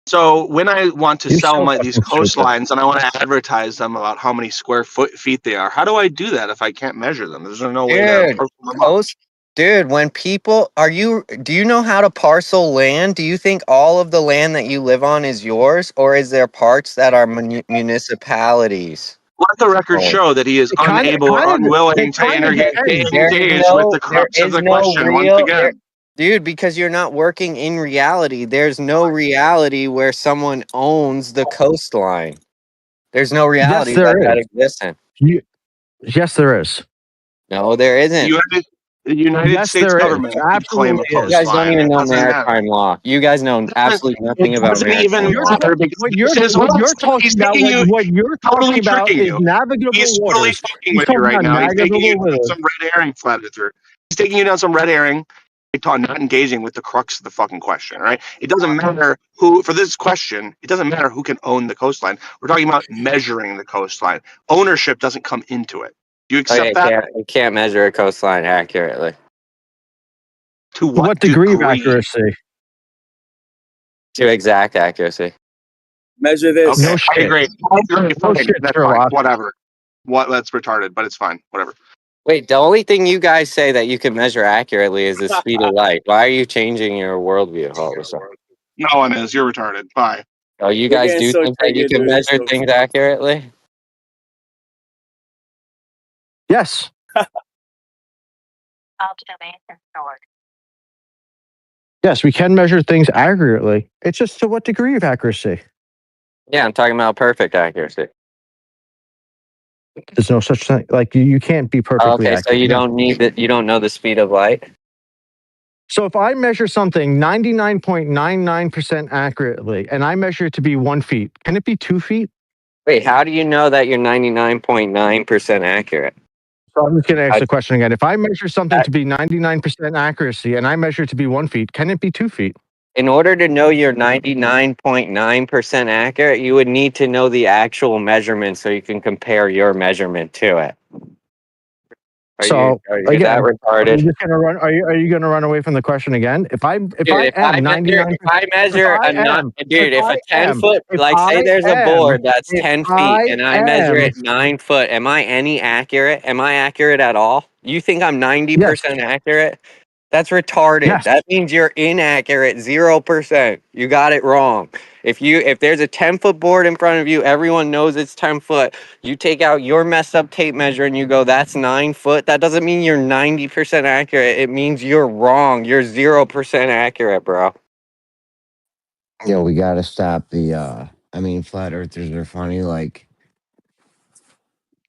So when I want to You're sell so these fucking stupid. coastlines and I want to advertise them about how many feet they are, how do I do that if I can't measure them? There's no way to Dude, parcel them up. dude, when people do you know how to parcel land? Do you think all of the land that you live on is yours, or is there parts that are municipalities? Let the record Oh. show that he is It kind of, unable or unwilling it to kind of depends. engage with the crux of the question once again. Dude, because you're not working in reality. There's no reality where someone owns the coastline. There's no Yes, reality there that is. exists in. Yes, there is. No, there isn't. The United Yes, States there is. government There could claim a absolutely You is. guys don't coastline. even It know doesn't matter. maritime law. You guys know absolutely nothing It about doesn't even maritime law. matter because What you're he's talking about, taking you what you're totally talking about tricking is you. navigable He's totally waters. fucking He's with you talking right about now. He's taking you navigable down waters. some red herring flattered through. He's taking you down some red herring, not engaging with the crux of the fucking question, right? It doesn't matter who, for this question, it doesn't matter who can own the coastline. We're talking about measuring the coastline. Ownership doesn't come into it. You Oh, yeah, accept that? you can't measure a coastline accurately. To To what degree of degree? accuracy? To exact accuracy. Measure this. No Okay, I shit. agree. No Fine, shit, that's fine. Sherlock. Whatever. What? That's retarded, but it's fine. Whatever. Wait, the only thing you guys say that you can measure accurately is the speed of light. Why are you changing your worldview all of a sudden? No one is. You're retarded. Bye. Oh, you You're guys getting do so think that you triggered, can dude. It's measure so things funny. accurately? Yes. Yes, we can measure things accurately. It's just to what degree of accuracy. Yeah, I'm talking about perfect accuracy. There's no such thing. Like you can't be perfectly Okay, so accurate. you No. don't need that. You don't know the speed of light. So if I measure something 99.99% accurately and I measure it to be 1 feet, can it be 2 feet? Wait, how do you know that you're 99.9% accurate? So I'm just going to ask I- the question again. If I measure something to be 99% accuracy and I measure it to be 1 feet, can it be 2 feet? In order to know you're 99.9% accurate, you would need to know the actual measurement so you can compare your measurement to it. Are you Again, that are retarded? you just gonna run? Are you going to run away from the question again? If I am 99, If I measure a not, dude, if a 10-foot, like say there's a board that's 10 feet and I measure it 9 foot, am I any accurate? Am I accurate at all? You think I'm 90% accurate? That's retarded. Yes. That means you're inaccurate 0%. You got it wrong. If there's a 10-foot board in front of you, everyone knows it's 10 foot. You take out your messed up tape measure and you go, that's 9 foot. That doesn't mean you're 90% accurate. It means you're wrong. You're 0% accurate, bro. Yo, we gotta stop the flat earthers are funny, like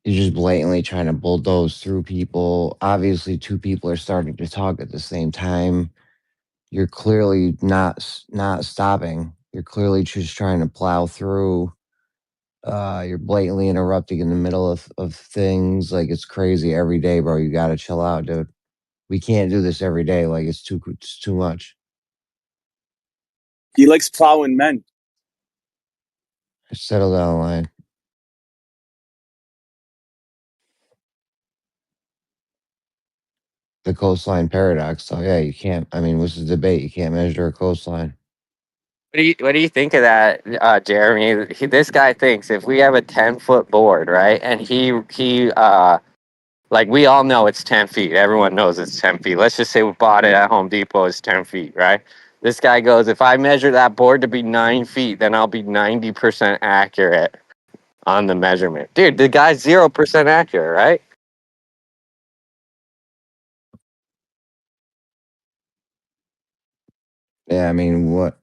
you're just blatantly trying to bulldoze through people. Obviously, two people are starting to talk at the same time. You're clearly not stopping. You're clearly just trying to plow through. You're blatantly interrupting in the middle of things. Like it's crazy every day, bro. You gotta chill out, dude. We can't do this every day. Like it's too much. He likes plowing men. Settle down, line. The coastline paradox. So yeah, you can't. I mean, what's the debate? You can't measure a coastline. What do you think of that, Jeremy? This guy thinks if we have a 10-foot board, right, and like we all know it's 10 feet. Everyone knows it's 10 feet. Let's just say we bought it at Home Depot. It's 10 feet, right? This guy goes, if I measure that board to be 9 feet, then I'll be 90% accurate on the measurement. Dude, the guy's 0% accurate, right? Yeah, I mean, what?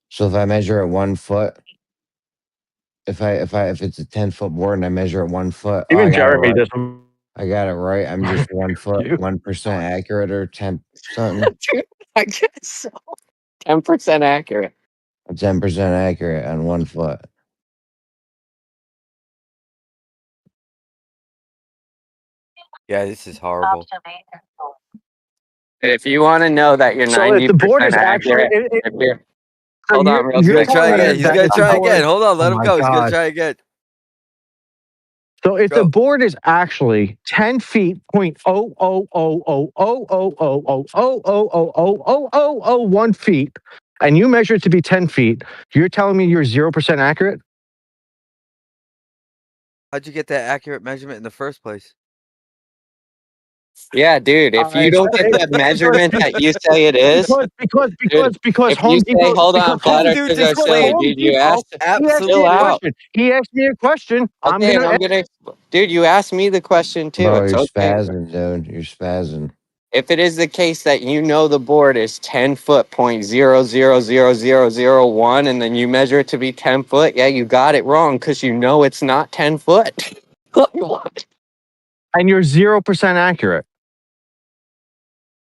So if I measure at 1 foot, if it's a 10-foot board and I measure at 1 foot, oh, Even I got it Jeremy right. doesn't. I got it right. I'm just 1 foot, You. 1% accurate or 10 something. Dude, I guess so. 10% accurate. 10% accurate on 1 foot. Yeah, this is horrible. If you want to know that you're So if 90% the board is actually, accurate, if you're, so hold on real He's you're gonna quick. try telling me again. He's that gonna if the try board- again. Hold on, let Oh him my go. He's gonna God. try again. So if Go. the board is actually 10 feet, 0.00000000000000001 feet, and you measure it to be 10 feet, you're telling me you're 0% accurate? How'd you get that accurate measurement in the first place? Yeah, dude, if you don't get the measurement that you say it is, Because if you Home say, Depot. hold on, because flat Home- earthers just are because silly, Home dude. You Depot- asked, he asked me chill a out. question. He asked me a question. Okay, dude, you asked me the question too. Bro, It's you're okay. spazzing, dude. You're spazzing. If it is the case that you know the board is 10 foot, 0.0000001, and then you measure it to be 10 foot, yeah, you got it wrong because you know it's not 10 foot. And you're 0% accurate.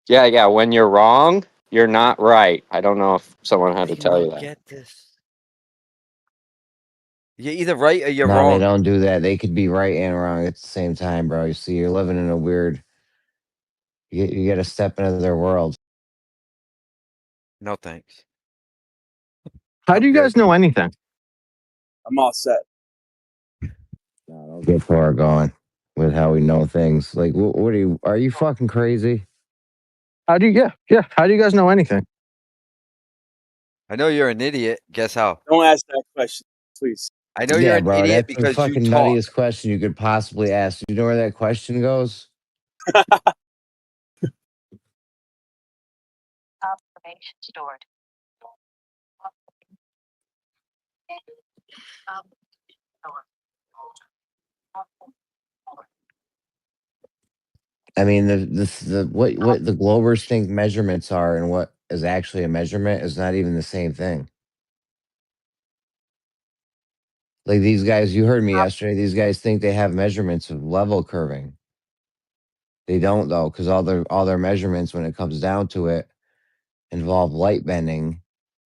Yeah, when you're wrong, you're not right. I don't know if someone had to tell you that. Get this. You're either right or you're No, wrong. they don't do that. They could be right and wrong at the same time, bro. You see, you're living in a weird. You get to step into their world. No thanks. How do you guys know anything? I'm all set. No, don't get Tora going. with how we know things. Like, what are you fucking crazy? How do you? Yeah. How do you guys know anything? I know you're an idiot. Guess how? Don't ask that question, please. I know you're Yeah, an bro, idiot that's the because you fucking talk. nuttiest question you could possibly ask. You know where that question goes? Observation stored. I mean, what the Globers think measurements are and what is actually a measurement is not even the same thing. Like these guys, you heard me yesterday. These guys think they have measurements of level curving. They don't though, because all their measurements, when it comes down to it, involve light bending,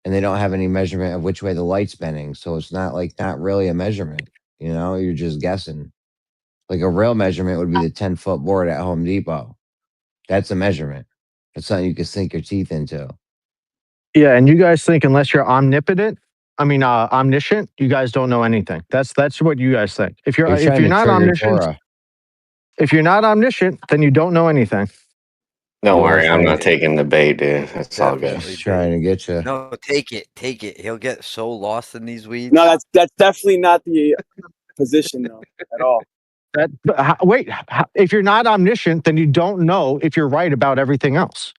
and they don't have any measurement of which way the light's bending. So it's not really a measurement. You know, you're just guessing. Like a real measurement would be the 10-foot board at Home Depot. That's a measurement. That's something you can sink your teeth into. Yeah, and you guys think unless you're omniscient, you guys don't know anything. That's what you guys think. If you're trying to not trigger omniscient, Torah. if you're not omniscient, then you don't know anything. Don't worry, Torah's I'm trying not to, taking the bait, dude. That's all good. Definitely he's trying to get you. No, take it. Take it. He'll get so lost in these weeds. No, that's definitely not the position though at all. If you're not omniscient, then you don't know if you're right about everything else.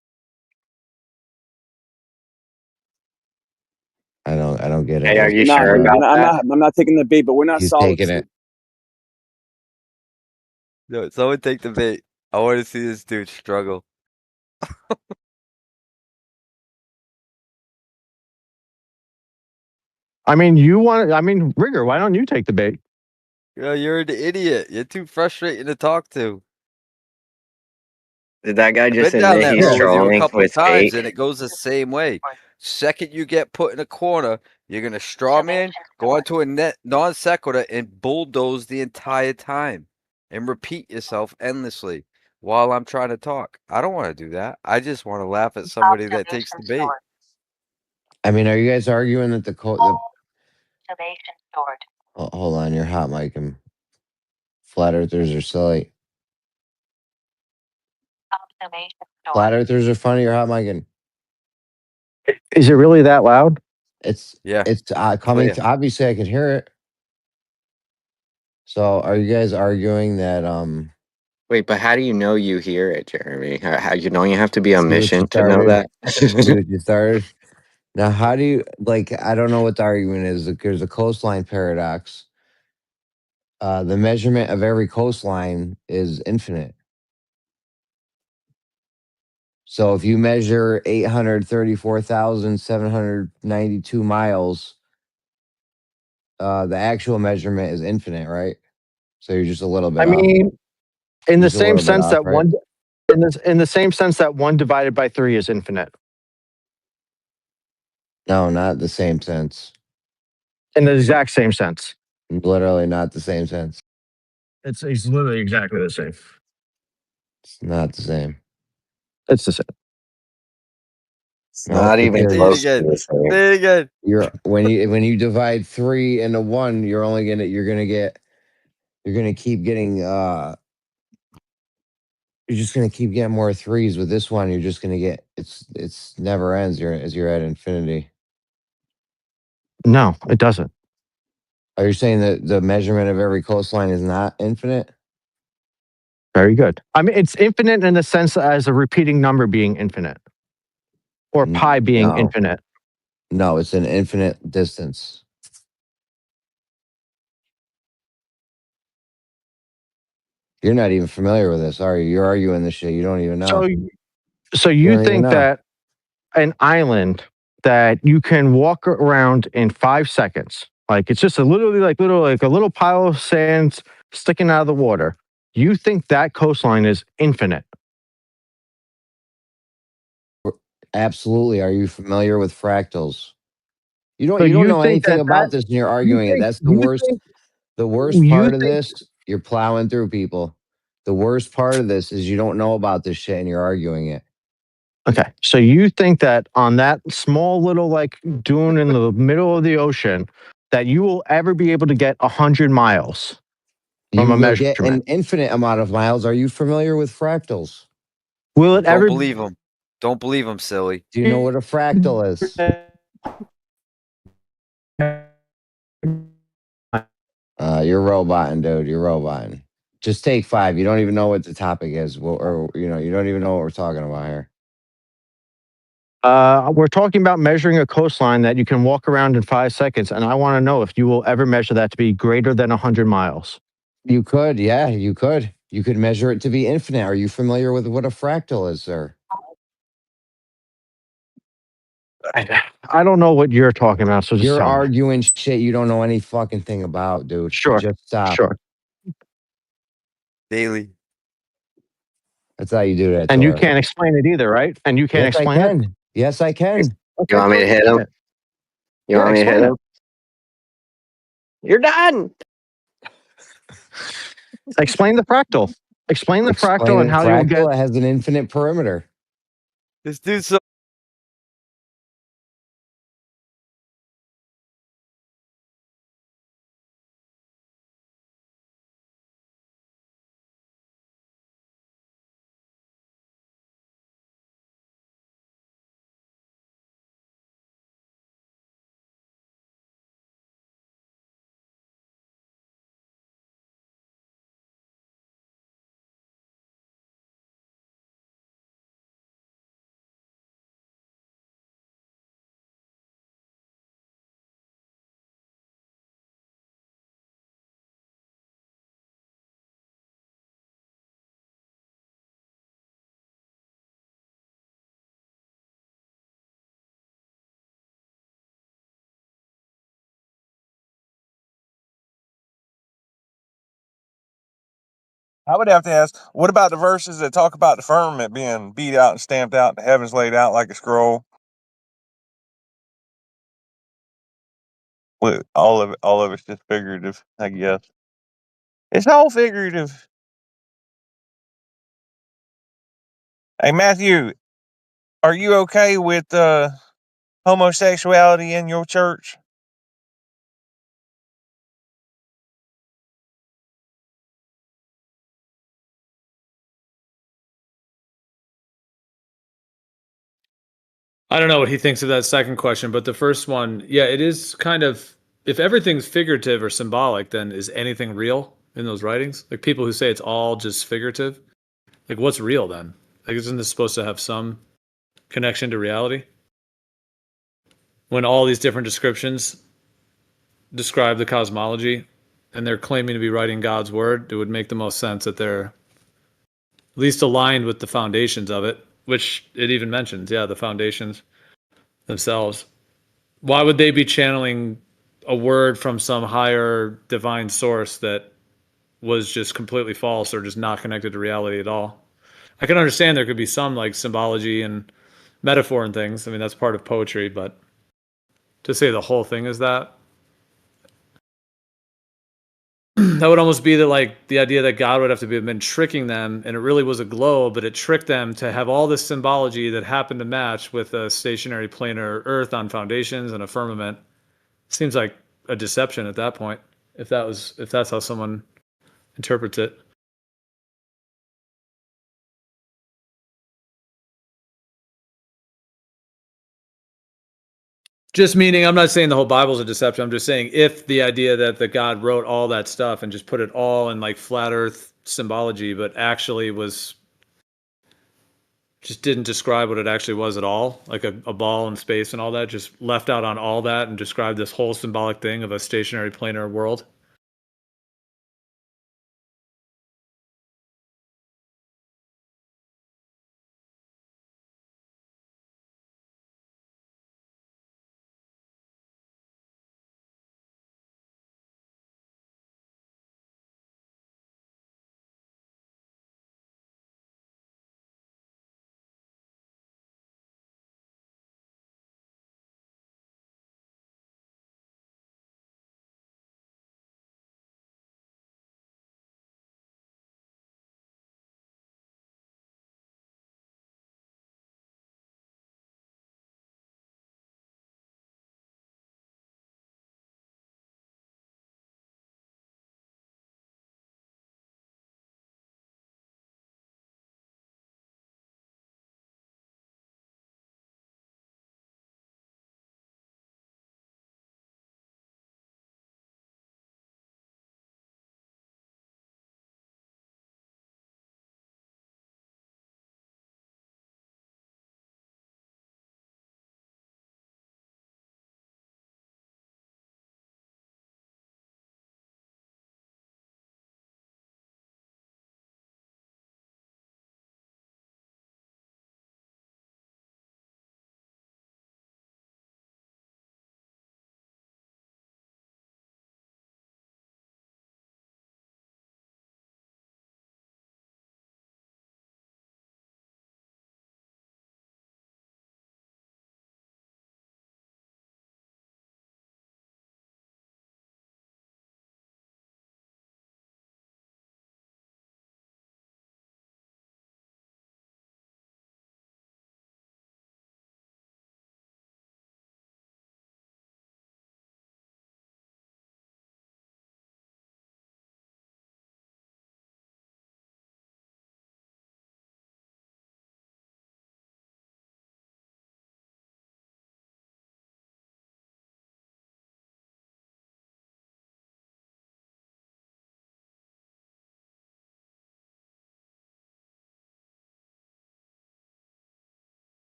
I don't get it. Hey, are you No, sure about that? I'm not taking the bait, but we're not He's solid. taking it. No, someone take the bait. I want to see this dude struggle. Rigger, why don't you take the bait? You're an idiot. You're too frustrating to talk to. Did that guy I've just been down admit that he's road with you a trolling couple of with times, bait? and it goes the same way. Second you get put in a corner, you're gonna straw man, go onto a net non sequitur, and bulldoze the entire time, and repeat yourself endlessly while I'm trying to talk. I don't want to do that. I just want to laugh at somebody that takes the bait. I mean, are you guys arguing that the Observation stored. hold on, you're hot, Mike, and flat earthers are silly. Observation stored. Flat earthers are funny. You're hot, Mike, and Is it really that loud? it's Yeah, coming. clear. Obviously, I can hear it. So, are you guys arguing that Wait, but how do you know you hear it, Jeremy? How you don't you have to be see what you omniscient to know started? See that? what you started? Now, how do you I don't know what the argument is. There's a coastline paradox. The measurement of every coastline is infinite. So if you measure 834,792 miles, the actual measurement is infinite, right? So you're just a little bit I off. mean, in the Just a same little bit sense off, that right? in the same sense that 1 divided by 3 is infinite. No, not the same sense. In the exact same sense. Literally not the same sense. It's literally exactly the same. It's not the same. It's the same. It's Nope, not even because Say it close to again. the same. Say it again. you're when you divide 3 into 1, you're gonna keep getting you're just gonna keep getting more 3s. With this one, you're just gonna get it's never ends. You're at infinity. No, it doesn't. Are you saying that the measurement of every coastline is not infinite? Very good. I mean, it's infinite in the sense as a repeating number being infinite, or pi being No. infinite. No, it's an infinite distance. You're not even familiar with this, are you? You're arguing this shit. You don't even know. So You you don't even think know. that an island that you can walk around in 5 seconds, like it's just a little pile of sand sticking out of the water. You think that coastline is infinite? Absolutely. Are you familiar with fractals? You So don't know think anything that about this, and you're arguing it. That's the you worst. think The worst you part of think this, you're plowing through people. The worst part of this is you don't know about this shit and you're arguing it. Okay, so you think that on that small little like dune in the middle of the ocean, that you will ever be able to get 100 miles? You from a will get an measurement. infinite amount of miles. Are you familiar with fractals? Will it Don't ever? believe him. Don't believe him, silly. Do you know what a fractal is? You're roboting, dude. You're roboting. Just take 5. You don't even know what the topic is, or you don't even know what we're talking about here. We're talking about measuring a coastline that you can walk around in 5 seconds, and I want to know if you will ever measure that to be greater than 100 miles. You could, yeah, you could. You could measure it to be infinite. Are you familiar with what a fractal is, sir? I don't know what you're talking about, so just You're tell me. arguing shit you don't know any fucking thing about, dude. Sure, Just stop. sure. Daily. That's how you do that, And you Tor. can't explain it either, right? And you can't Yes, I explain it? can. Yes, I can. Okay, You want me to hit him? You Yeah, want me to hit explain him? You're done. Explain the fractal. Explain the fractal Explain and a how you'll get. fractal. It has an infinite perimeter. This dude's so I would have to ask, what about the verses that talk about the firmament being beat out and stamped out, and the heavens laid out like a scroll? Well, all of it's just figurative, I guess. It's all figurative. Hey, Matthew, are you okay with homosexuality in your church? I don't know what he thinks of that second question, but the first one, yeah, it is kind of, if everything's figurative or symbolic, then is anything real in those writings? Like people who say it's all just figurative, like what's real then? Like isn't this supposed to have some connection to reality? When all these different descriptions describe the cosmology and they're claiming to be writing God's word, it would make the most sense that they're at least aligned with the foundations of it, which it even mentions, yeah, the foundations themselves. Why would they be channeling a word from some higher divine source that was just completely false or just not connected to reality at all? I can understand there could be some like symbology and metaphor and things. I mean, that's part of poetry, but to say the whole thing is that, that would almost be that like the idea that God would have to have been tricking them and it really was a globe, but it tricked them to have all this symbology that happened to match with a stationary planar earth on foundations and a firmament. Seems like a deception at that point, if that's how someone interprets it. Just meaning, I'm not saying the whole Bible's a deception. I'm just saying if the idea that God wrote all that stuff and just put it all in like flat Earth symbology, but actually was just didn't describe what it actually was at all, like a ball in space and all that, just left out on all that and described this whole symbolic thing of a stationary planar world.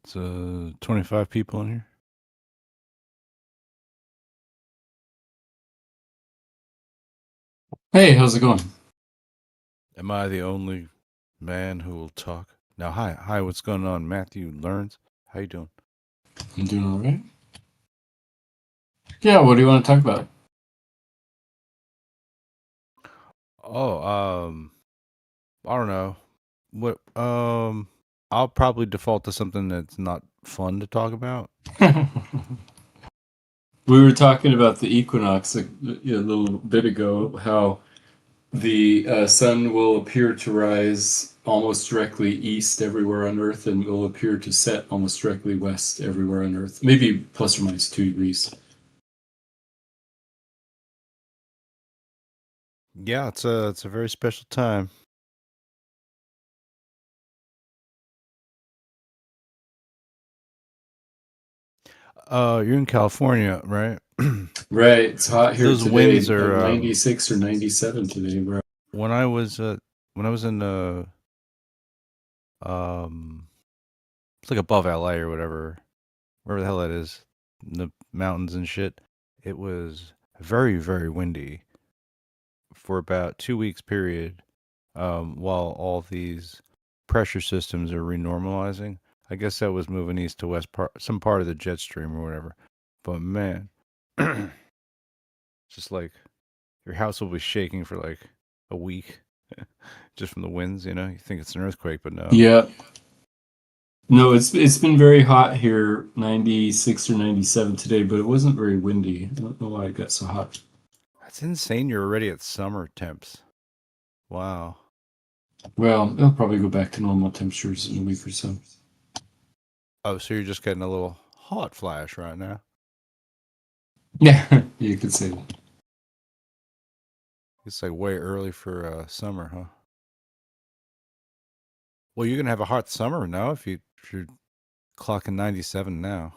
It's 25 people in here. Hey, how's it going? Am I the only man who will talk? Now, hi, what's going on? Matthew Learns. How you doing? I'm doing all right. Yeah, what do you want to talk about? Oh, I don't know. What, I'll probably default to something that's not fun to talk about. We were talking about the equinox a little bit ago, how the sun will appear to rise almost directly east everywhere on Earth and will appear to set almost directly west everywhere on Earth, maybe plus or minus 2 degrees. Yeah, it's a very special time. You're in California, right? Right, it's hot here Those today. winds Like are 96 or 97 today, bro. when I was in it's like above LA or whatever, wherever the hell that is, in the mountains and shit. It was very, very windy for about 2 weeks period, while all these pressure systems are renormalizing. I guess that was moving east to west some part of the jet stream or whatever. But man, just like your house will be shaking for like a week just from the winds, you know? You think it's an earthquake, but no. Yeah. No, it's been very hot here, 96 or 97 today, but it wasn't very windy. I don't know why it got so hot. That's insane. You're already at summer temps. Wow. Well, it'll probably go back to normal temperatures in a week or so. Oh, so you're just getting a little hot flash right now. Yeah, you could say that. It's like way early for summer, huh? Well, you're gonna have a hot summer now if you're clocking 97 now.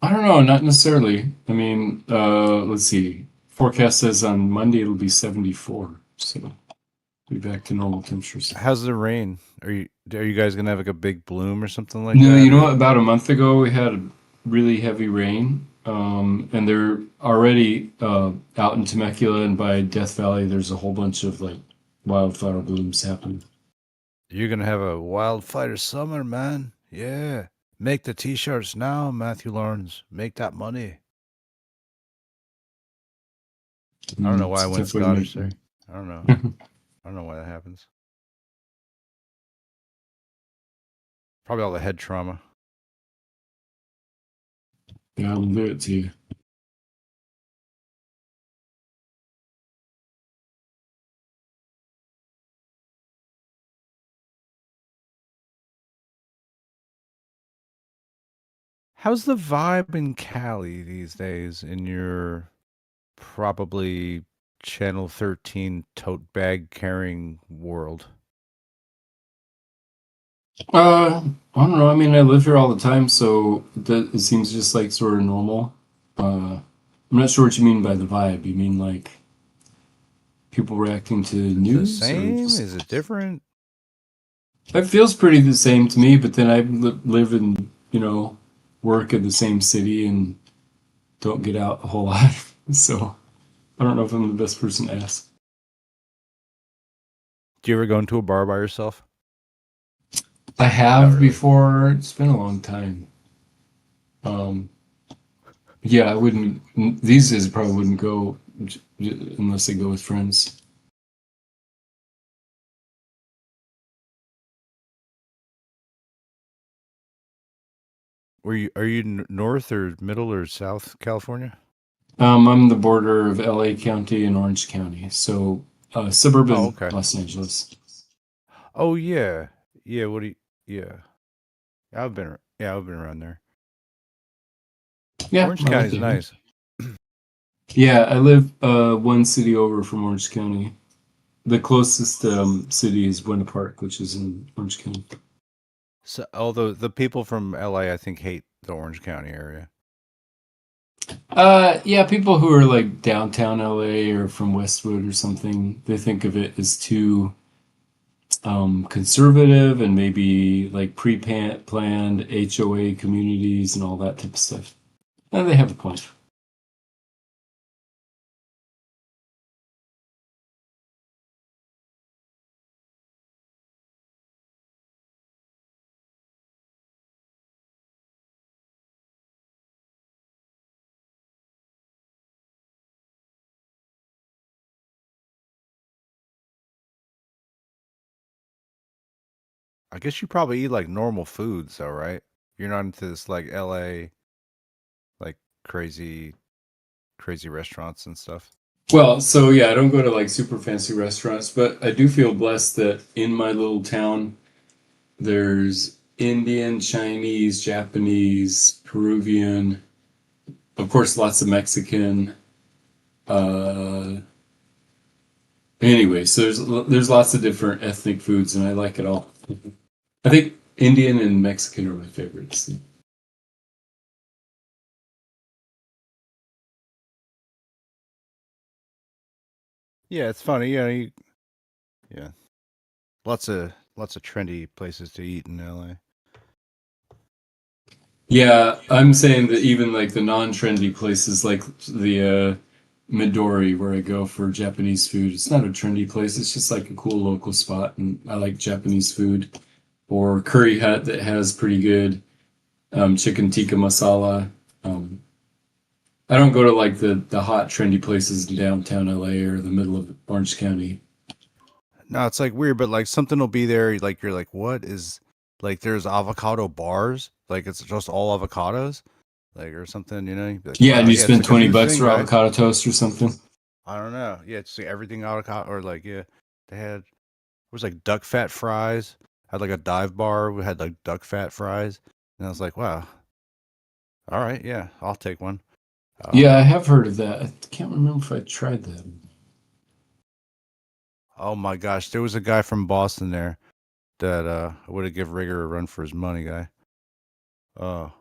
I don't know, not necessarily. I mean, let's see. Forecast says on Monday it'll be 74, so be back to normal temperatures. How's the rain? Are you guys gonna have like a big bloom or something like No, that? you know what? About a month ago we had a really heavy rain, and they're already out in Temecula and by Death Valley. There's a whole bunch of like wildflower blooms happening. You're gonna have a wildfire summer, man. Yeah. Make the t-shirts now, Matthew Lawrence. Make that money. I don't know why I It's a went tough way to Scottish make there. I don't know. I don't know why that happens. Probably all the head trauma. Yeah, I'll do it to you. How's the vibe in Cali these days in your probably Channel 13 tote bag carrying world? I don't know. I mean, I live here all the time, so it seems just like sort of normal. I'm not sure what you mean by the vibe. You mean like people reacting to news? The same? Is it different? It feels pretty the same to me, but then I live and, work in the same city and don't get out a whole lot. So I don't know if I'm the best person to ask. Do you ever go into a bar by yourself? I have before. It's been a long time. Yeah, I wouldn't. These days, I probably wouldn't go unless I go with friends. Are you north or middle or south California? I'm the border of LA County and Orange County, so suburban okay. Los Angeles. Oh yeah, yeah. What do you? Yeah, I've been around there. Yeah, Orange County's nice. Yeah, I live one city over from Orange County. The closest city is Buena Park, which is in Orange County. So, although the people from LA, I think, hate the Orange County area. Yeah, people who are like downtown LA or from Westwood or something, they think of it as too conservative and maybe like pre-planned HOA communities and all that type of stuff. And they have a point. I guess you probably eat like normal foods, though, right? You're not into this like LA, like crazy restaurants and stuff. Well, so yeah, I don't go to like super fancy restaurants, but I do feel blessed that in my little town, there's Indian, Chinese, Japanese, Peruvian, of course, lots of Mexican. Anyway, so there's lots of different ethnic foods, and I like it all. I think Indian and Mexican are my favorites. Yeah, it's funny. Yeah, lots of trendy places to eat in LA. Yeah, I'm saying that even like the non-trendy places like the Midori where I go for Japanese food, it's not a trendy place, it's just like a cool local spot and I like Japanese food. Or Curry Hut that has pretty good chicken tikka masala. I don't go to like the hot trendy places in downtown LA or the middle of Orange County. No, it's like weird, but like something will be there. Like you're like, what is like? There's avocado bars. Like it's just all avocados, like or something. You know? You'd be like, Yeah, and wow, you yeah, it's spend like a new $20 thing, for right? avocado toast or something. I don't know. Yeah, it's like everything avocado or like yeah, they had it was like duck fat fries. Had like a dive bar. We had like duck fat fries, and I was like, wow, all right, yeah, I'll take one. Yeah, I have heard of that. I can't remember if I tried that. Oh my gosh, there was a guy from Boston there that I would have give Rigger a run for his money, guy. Oh,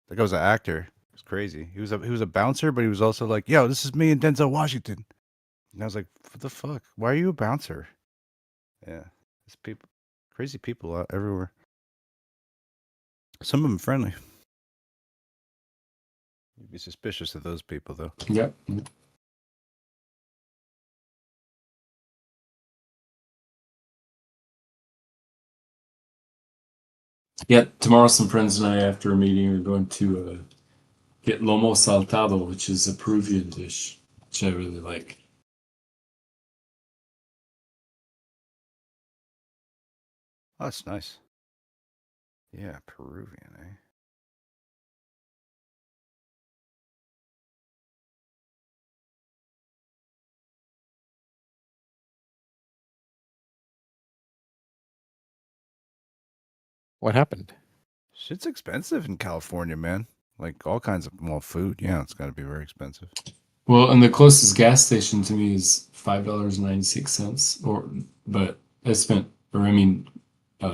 that guy was an actor. It's crazy. He was a bouncer, but he was also like, "Yo, this is me and Denzel Washington." And I was like, "What the fuck? Why are you a bouncer?" Yeah, it's people, crazy people out everywhere. Some of them friendly. You'd be suspicious of those people, though. Yep. Yeah, tomorrow some friends and I, after a meeting, are going to get lomo saltado, which is a Peruvian dish, which I really like. Oh, that's nice. Yeah, Peruvian, eh? What happened? Shit's expensive in California, man. Like all kinds of food. Yeah, it's got to be very expensive. Well, and the closest gas station to me is $5.96, but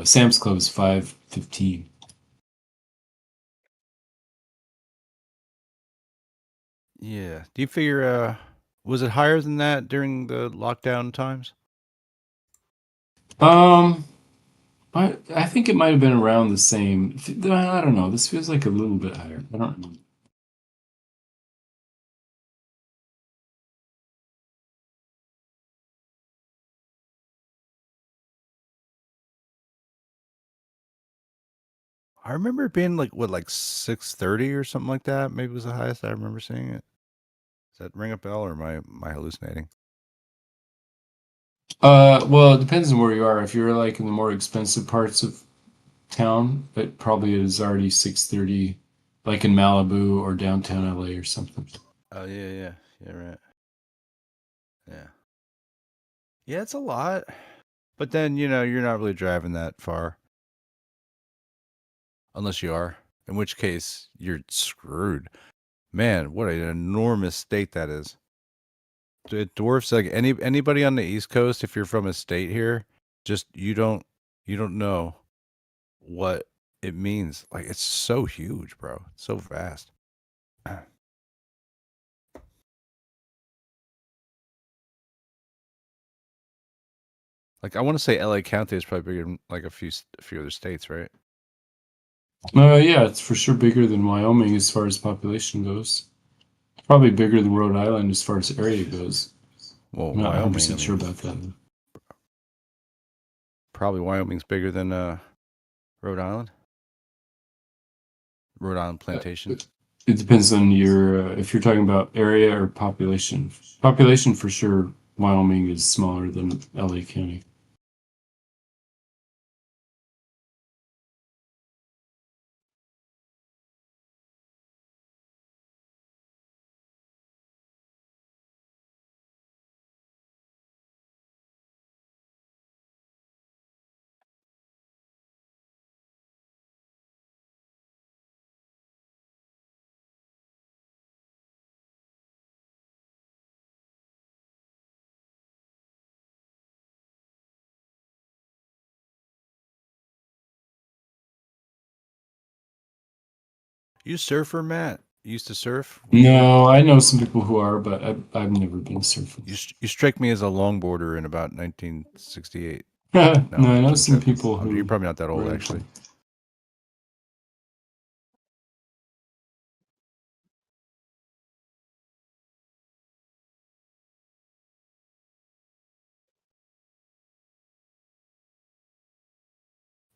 Sam's Club is $5.15. Yeah. Do you figure? Was it higher than that during the lockdown times? I think it might have been around the same. I don't know. This feels like a little bit higher. I don't know. I remember it being like what, like 6:30 or something like that. Maybe it was the highest I remember seeing it. Does that ring a bell, or am I hallucinating? Well, it depends on where you are. If you're like in the more expensive parts of town, it probably is already 6:30, like in Malibu or downtown LA or something. Oh yeah, right. Yeah, yeah, it's a lot. But then you're not really driving that far, unless you are. In which case, you're screwed. Man, what an enormous state that is. It dwarfs like anybody on the East Coast. If you're from a state here, just you don't know what it means. Like it's so huge, bro. It's so vast. Like I want to say LA County is probably bigger than like a few other states, right? Yeah, it's for sure bigger than Wyoming as far as population goes. Probably bigger than Rhode Island as far as area goes. Well, I'm not Wyoming, 100% sure about that. Probably Wyoming's bigger than Rhode Island. Rhode Island plantation. It depends on your if you're talking about area or population. Population for sure, Wyoming is smaller than LA County. You surfer, Matt? You used to surf? No, I know some people who are, but I've never been surfing. You strike me as a longboarder in about 1968. No, I know some people who. You're probably not that old, actually.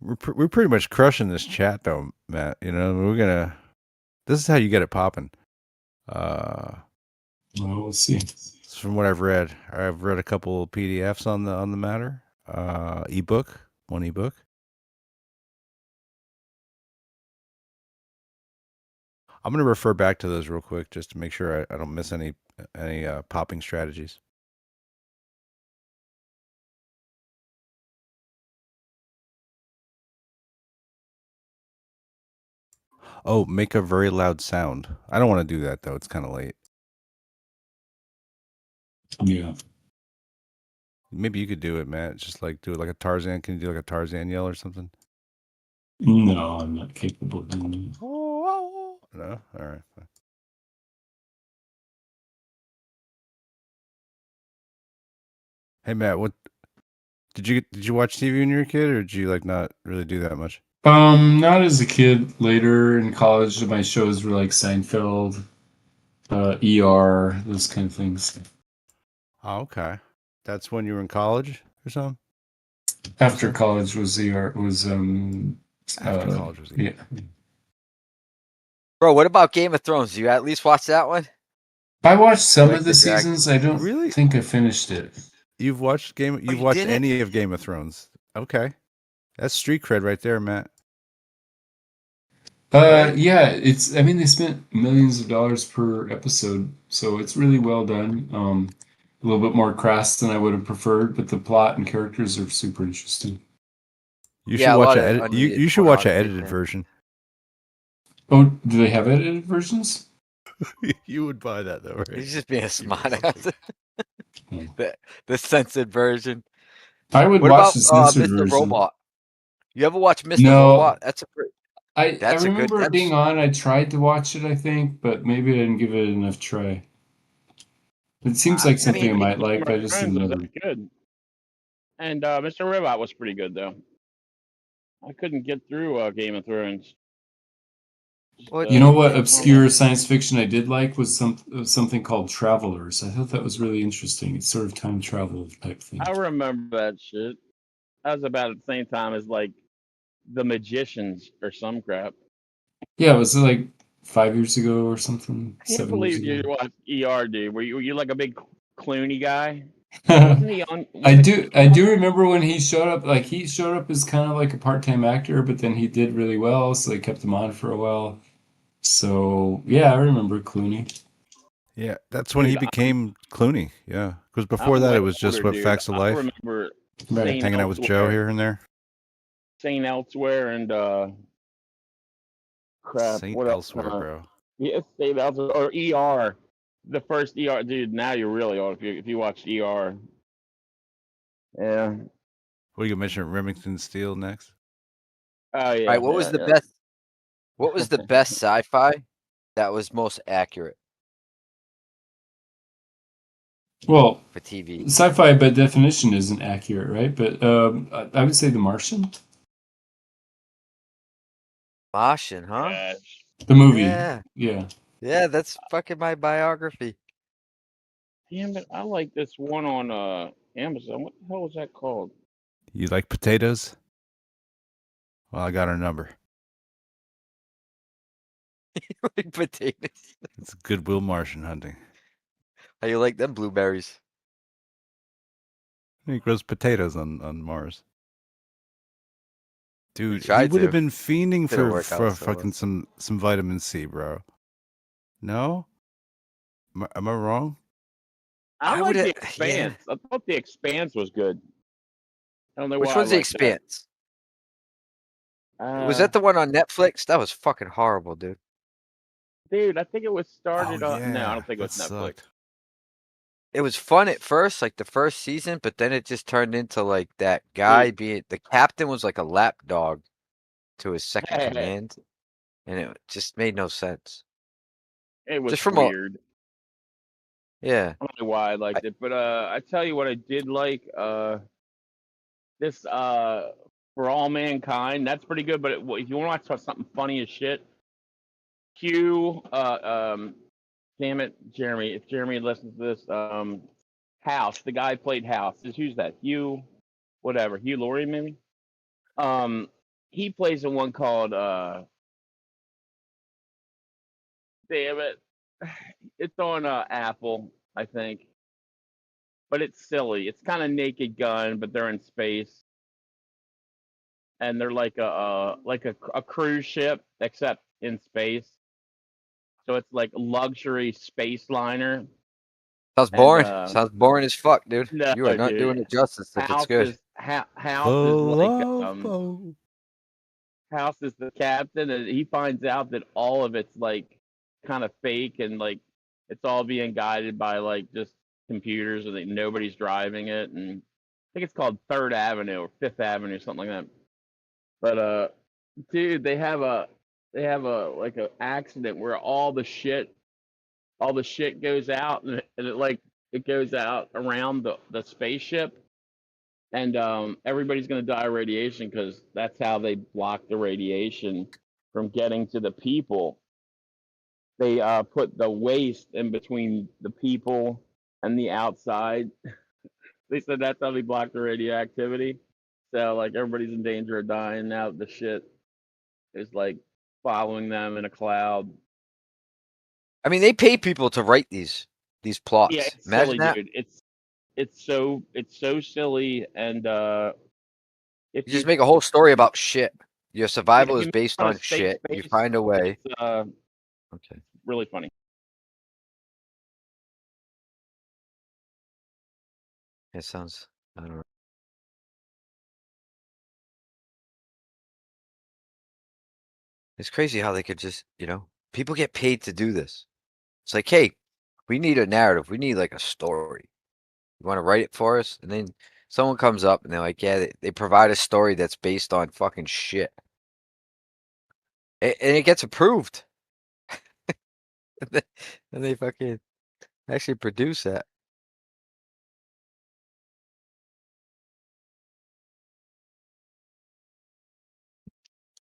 We're pretty much crushing this chat, though, Matt. You know, this is how you get it popping. Well, we'll see. From what I've read a couple PDFs on the matter. One ebook. I'm going to refer back to those real quick just to make sure I don't miss any popping strategies. Oh, make a very loud sound. I don't want to do that, though. It's kind of late. Yeah. Maybe you could do it, Matt. Just like do it like a Tarzan. Can you do like a Tarzan yell or something? No, I'm not capable of doing that. No? All right. Fine. Hey, Matt, what did you watch TV when you were a kid, or did you like not really do that much? Not as a kid. Later in college, my shows were like Seinfeld, ER, those kind of things. Oh, okay. That's when you were in college or something? After college was ER was After college was ER. Yeah. Bro, what about Game of Thrones? You at least watch that one? I watched some Like of the seasons. I don't think I finished it. You've watched you watched didn't? any of Game of Thrones. Okay. That's street cred right there, Matt. Yeah, I mean, they spent millions of dollars per episode, so it's really well done. A little bit more crass than I would have preferred, but the plot and characters are super interesting. You should watch you should watch an edited version. Oh, do they have edited versions? You would buy that though, right? He's just being a smartass. the censored version. I would what watch about the censored Mr. version. Robot? You ever watch Mr. No. Robot? That's a pretty. I remember it being on. I tried to watch it, I think, but maybe I didn't give it enough try. It seems like something I might like, but I just Friends was never. good. And Mr. Robot was pretty good though. I couldn't get through Game of Thrones. You know what obscure science fiction I did like was something called Travelers. I thought that was really interesting. It's sort of time travel type thing. I remember that shit. That was about at the same time as like The Magicians or some crap. Yeah, it was like 5 years ago or something. I can't 7 years believe ago. you watched ER, dude. Were you like a big Clooney guy? Wasn't he on? I do remember when he showed up. Like he showed up as kind of like a part-time actor, but then he did really well, so they kept him on for a while. So yeah, I remember Clooney. Yeah, that's when he became Clooney. Yeah, because before I'm that way it was just older, what dude. Facts of I Life. remember Right. Hanging out with Joe here and there. Saint Elsewhere and crap. Saint what Elsewhere, else? bro. Yeah, Saint Elsewhere or ER. The first ER, dude. Now you're really old if you watch ER. Yeah. What are you gonna mention? Remington Steele next. Oh yeah. All right, what was the best? What was the best sci-fi that was most accurate? Well, for TV. sci-fi by definition isn't accurate, right? But I would say The Martian, Martian, huh? Yeah. the movie. Yeah. Yeah. Yeah, that's fucking my biography. Damn it! I like this one on Amazon. What the hell was that called? You like potatoes? Well, I got her number. Like potatoes. It's Goodwill Martian hunting. How you like them blueberries? He grows potatoes on Mars. Dude, he tried would have to. been fiending Didn't for work out so fucking some vitamin C, bro. No? Am I wrong? I I like would've- The Expanse. I thought The Expanse was good. I don't know Which why one's I The like that. Expanse? Was that the one on Netflix? That was fucking horrible, dude. Dude, I think it was started Oh, on. No, I yeah, don't think it was that Netflix. sucked. It was fun at first, like the first season, but then it just turned into like that guy Dude. being the captain was like a lapdog to his second command, and it just made no sense. It was Just from weird. yeah. I don't know why I liked it, but I tell you what I did like. This For All Mankind. That's pretty good. But if you want to watch something funny as shit, Hugh. Damn it, Jeremy. If Jeremy listens to this, House. The guy played House. Who's that? Hugh. Whatever. Hugh Laurie, maybe. He plays in one called damn it. It's on Apple, I think. But it's silly. It's kind of Naked Gun, but they're in space, and they're like a cruise ship, except in space. So it's like a luxury space liner. Sounds And boring. Sounds boring as fuck, dude. no, You are not doing dude. it justice if it's good. House is like House is the captain, and he finds out that all of it's like kind of fake, and like it's all being guided by like just computers, and like, nobody's driving it. And I think it's called Third Avenue or Fifth Avenue, something like that. But dude, they have a like an accident where all the shit goes out, and it goes out around the spaceship, and everybody's gonna die of radiation because that's how they block the radiation from getting to the people. They put the waste in between the people and the outside. They said that's how they block the radioactivity. So like everybody's in danger of dying now. The shit is like following them in a cloud. I mean, they pay people to write these plots. Yeah, it's Imagine silly, that. dude. It's so silly, and if You just make a whole story about shit. Your survival if is you based make on shit. You space, find a way. it's Okay. really funny. It sounds. I don't know. It's crazy how they could just, people get paid to do this. It's like, hey, we need a narrative. We need like a story. You want to write it for us? And then someone comes up and they're like, yeah, they provide a story that's based on fucking shit. And it gets approved. And they fucking actually produce that.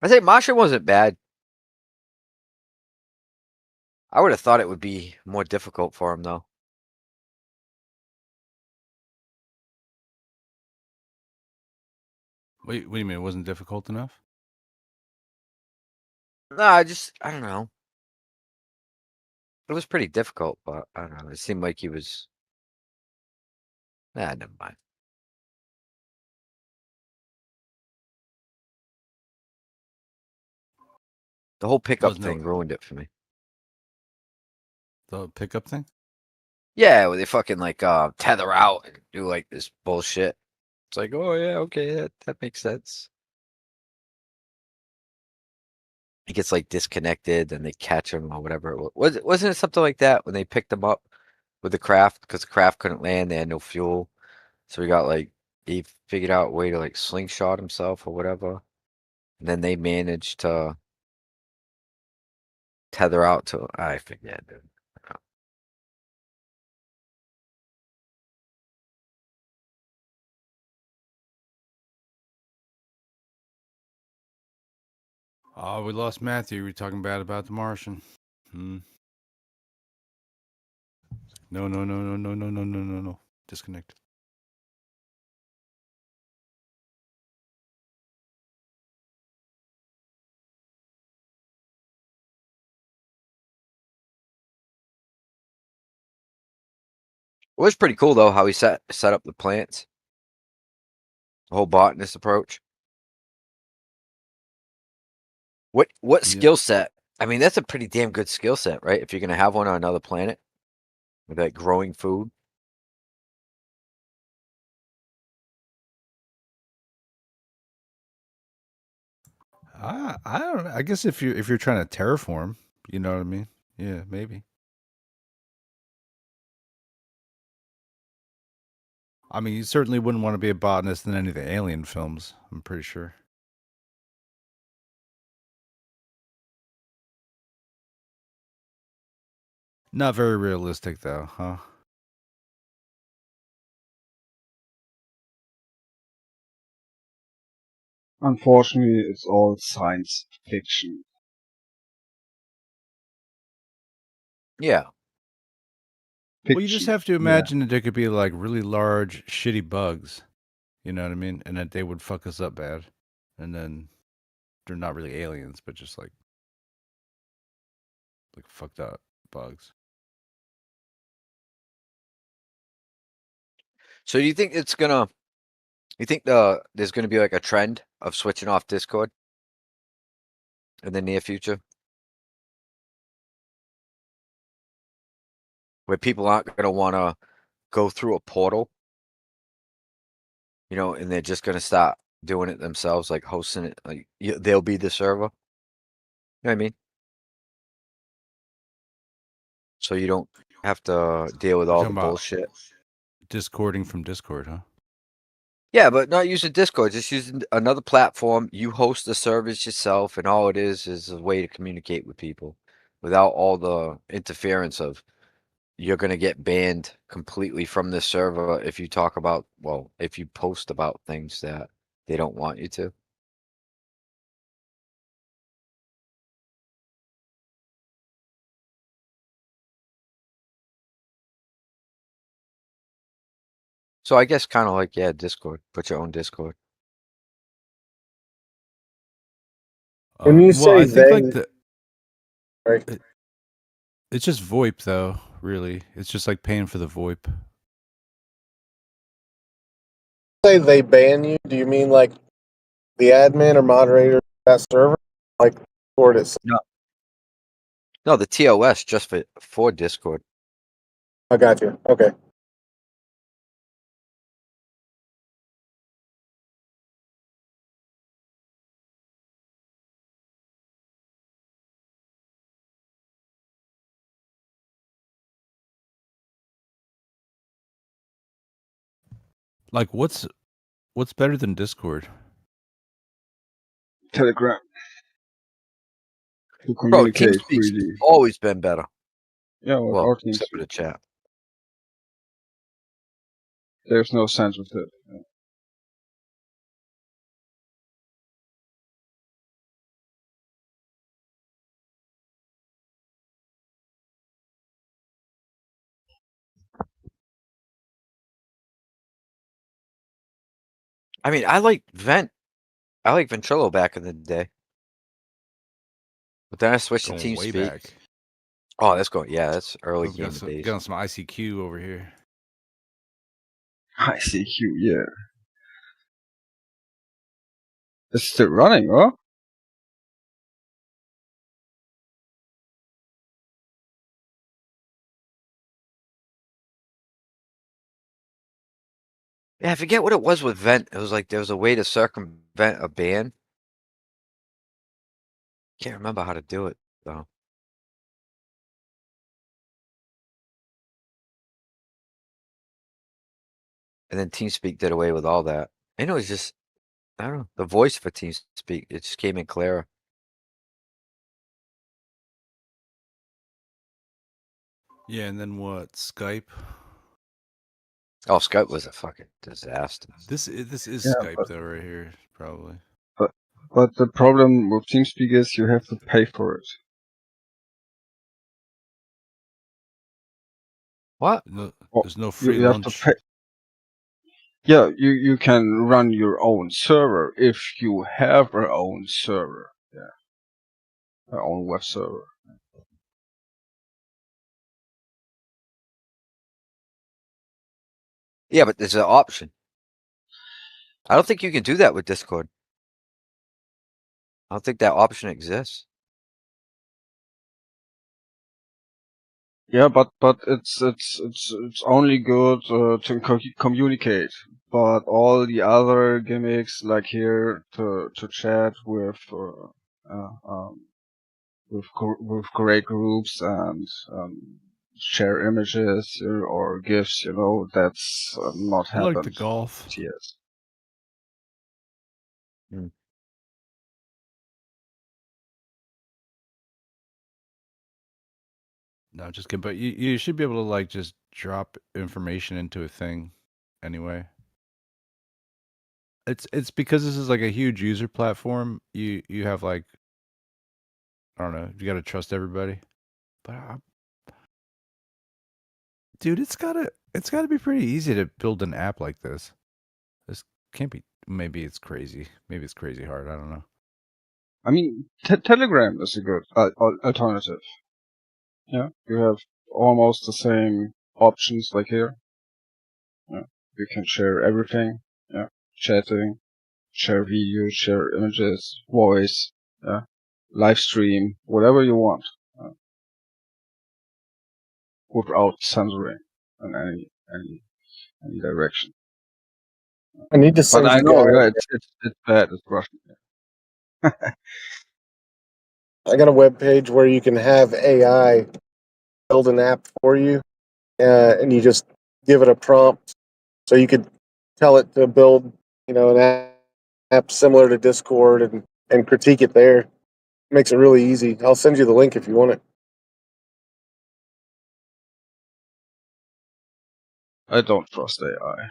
I think Masha wasn't bad. I would have thought it would be more difficult for him though. Wait, what do you mean? It wasn't difficult enough? No, I don't know. It was pretty difficult, but I don't know. It seemed like he was. Nah, never mind. The whole pickup Wasn't thing it- ruined it for me. The pickup thing? Yeah, where they fucking like tether out and do like this bullshit. It's like, oh yeah, okay, that makes sense. He gets like disconnected and they catch him or whatever. Wasn't it something like that when they picked him up with the craft because the craft couldn't land, they had no fuel. So he figured out a way to like slingshot himself or whatever. And then they managed to tether out to I forget, dude. Oh, we lost Matthew. We're talking bad about the Martian. No. Disconnect. It was pretty cool though how he set up the plants. The whole botanist approach. What skill set? I mean, that's a pretty damn good skill set, right? If you're gonna have one on another planet with like growing food. I don't know. I guess if you're trying to terraform, you know what I mean? Yeah, maybe. I mean, you certainly wouldn't want to be a botanist in any of the Alien films, I'm pretty sure. Not very realistic, though, huh? Unfortunately, it's all science fiction. Yeah. Well, you just have to imagine that there could be like really large, shitty bugs. You know what I mean? And that they would fuck us up bad. And then they're not really aliens, but just like fucked up bugs. So do you think there's gonna be like a trend of switching off Discord in the near future? Where people aren't gonna wanna go through a portal, and they're just gonna start doing it themselves, like hosting it, like they'll be the server. You know what I mean? So you don't have to deal with all the bullshit. Discording from Discord, huh? Yeah, but not using Discord, just using another platform. You host the service yourself, and all it is a way to communicate with people without all the interference of you're going to get banned completely from this server if you if you post about things that they don't want you to. So I guess kind of like, yeah, Discord. Put your own Discord. When you say I think like right. It's just VoIP though, really. It's just like paying for the VoIP. Say they ban you, do you mean like the admin or moderator of that server? Like Discord itself? No, the TOS just for Discord. I got you. Okay. Like what's better than Discord? Telegram. To Bro, communicate TeamSpeak's freely. always been better. Yeah, Well, except for the chat. There's no censorship. I mean, I like Ventrilo back in the day. But then I switched to Going way TeamSpeak. back. Oh, that's early We've game got days. got some ICQ over here. ICQ, yeah. It's still running, huh? Yeah, I forget what it was with Vent. It was like there was a way to circumvent a ban. Can't remember how to do it though. And then TeamSpeak did away with all that. And it was just, I don't know, the voice for TeamSpeak, it just came in clearer. Yeah, and then what? Skype? Oh, Skype was a fucking disaster. This is Yeah, Skype though, right here, probably. But the problem with TeamSpeak is you have to pay for it. What? No, Or there's no free you have to lunch. pay. Yeah, you can run your own server if you have your own server. Yeah, your own web server. Yeah, but there's an option. I don't think you can do that with Discord. I don't think that option exists. Yeah, but it's only good to communicate. But all the other gimmicks, like here to chat with great groups and share images or GIFs, that's not I like the happened. golf. Yes. Hmm. No, just kidding. But you should be able to like just drop information into a thing anyway. It's because this is like a huge user platform. You have like, I don't know, you got to trust everybody. But dude, it's gotta be pretty easy to build an app like this. This can't be. Maybe it's crazy. Maybe it's crazy hard. I don't know. I mean, Telegram is a good alternative. Yeah, you have almost the same options like here. Yeah, you can share everything. Yeah, chatting, share videos, share images, voice. Yeah, live stream, whatever you want, without censoring in any direction. I need to But send I you know, yeah, guys. it's bad. It's Russian. I got a web page where you can have AI build an app for you, and you just give it a prompt. So you could tell it to build, an app similar to Discord and critique it there. Makes it really easy. I'll send you the link if you want it. I don't trust AI.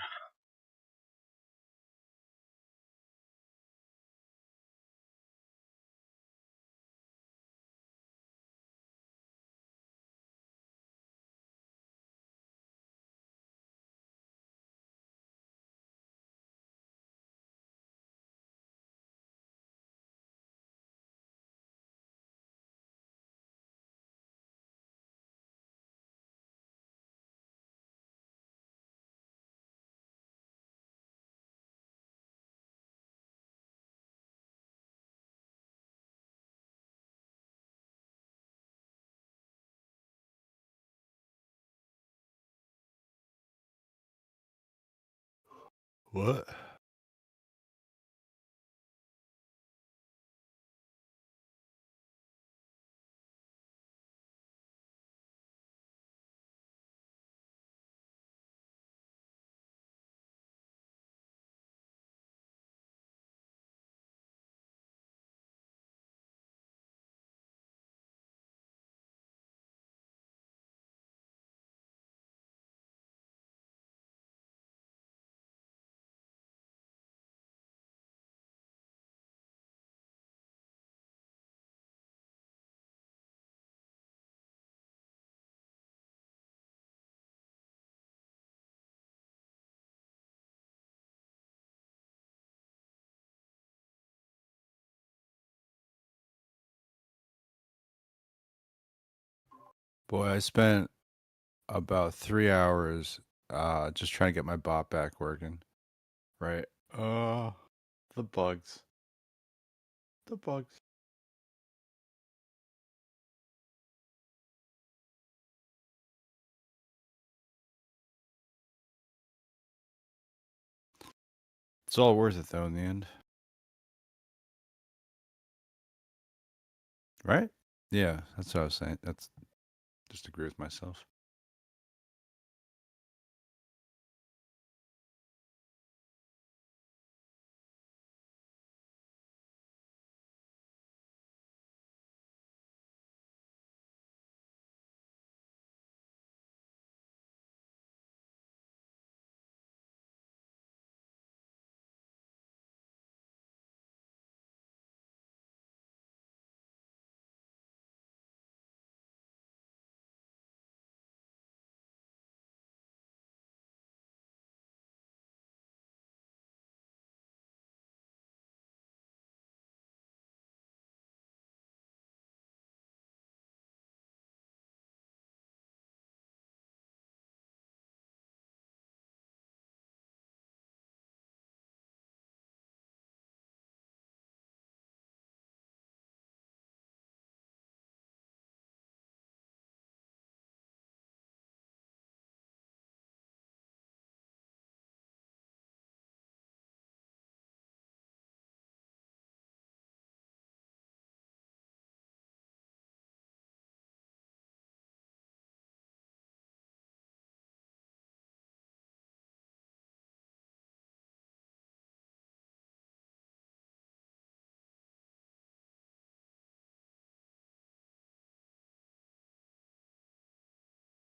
What? Boy, I spent about 3 hours just trying to get my bot back working. Right. The bugs. The bugs. It's all worth it though in the end. Right? Yeah, that's what I was saying. That's just agree with myself.